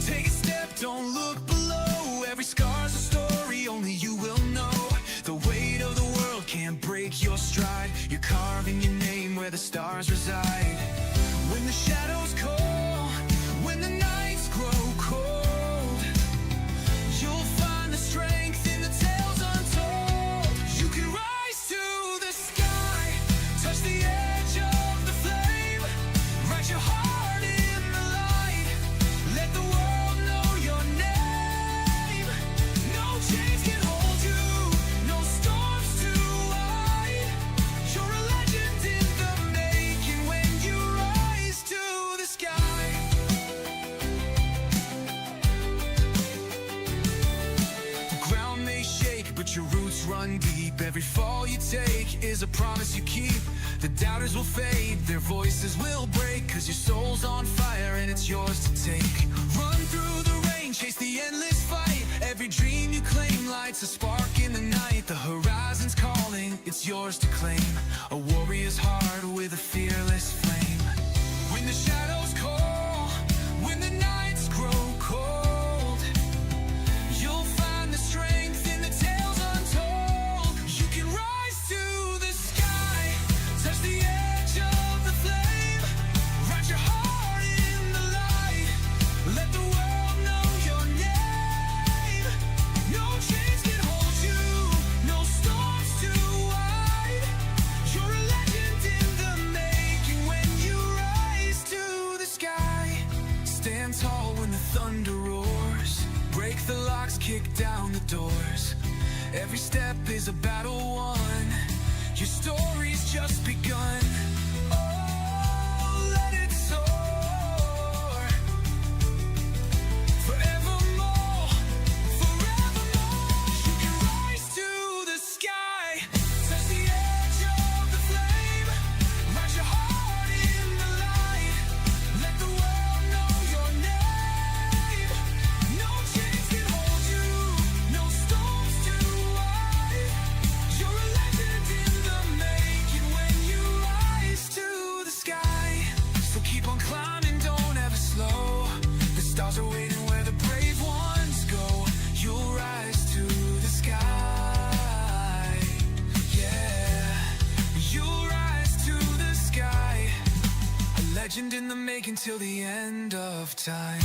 Take a step, don't look below. Every scar's a story, only you will know. The weight of the world can't break your stride. You're carving your name where the stars reside. When the shadows call, when the nights grow cold, you'll find the strength in the tales untold. You can rise to the sky, touch the edge of the flame, write your heart in the light, let the world know your name. No chains can hold you, no storms too wide. You're a legend in the making when you rise to the sky. The ground may shake, but your roots run deep. Every fall you take is a promise you keep. The doubters will fade, their voices will break, 'cause your soul's on fire and it's yours to take. Run through the rain, chase the endless fight. Every dream you claim lights a spark in the night. The horizon's calling, it's yours to claim. A warrior's heart with a fearless flame. When the shadows call, when the nights grow cold, you'll find the strength in the tales untold. You can rise to the sky, touch the edge of the flame, write your heart in the light, let the world know your name. No chains can hold you, no storms too wide. You're a legend in the making when you rise to the sky. Stand tall when the thunder roars, break the locks, kick down the doors. Every step is a battle won, your story's just begun. Oh, let it soar, forevermore, forevermore. You can rise to the sky, touch the edge of the flame, write your heart in the light, let the world know your name. No chains can hold you, no storms too wide. You're a legend in the making when you rise to the sky. So keep on climbing, don't ever slow. The stars are waiting where the brave ones go. You'll rise to the sky. Yeah, you'll rise to the sky. A legend in the making till the end of time.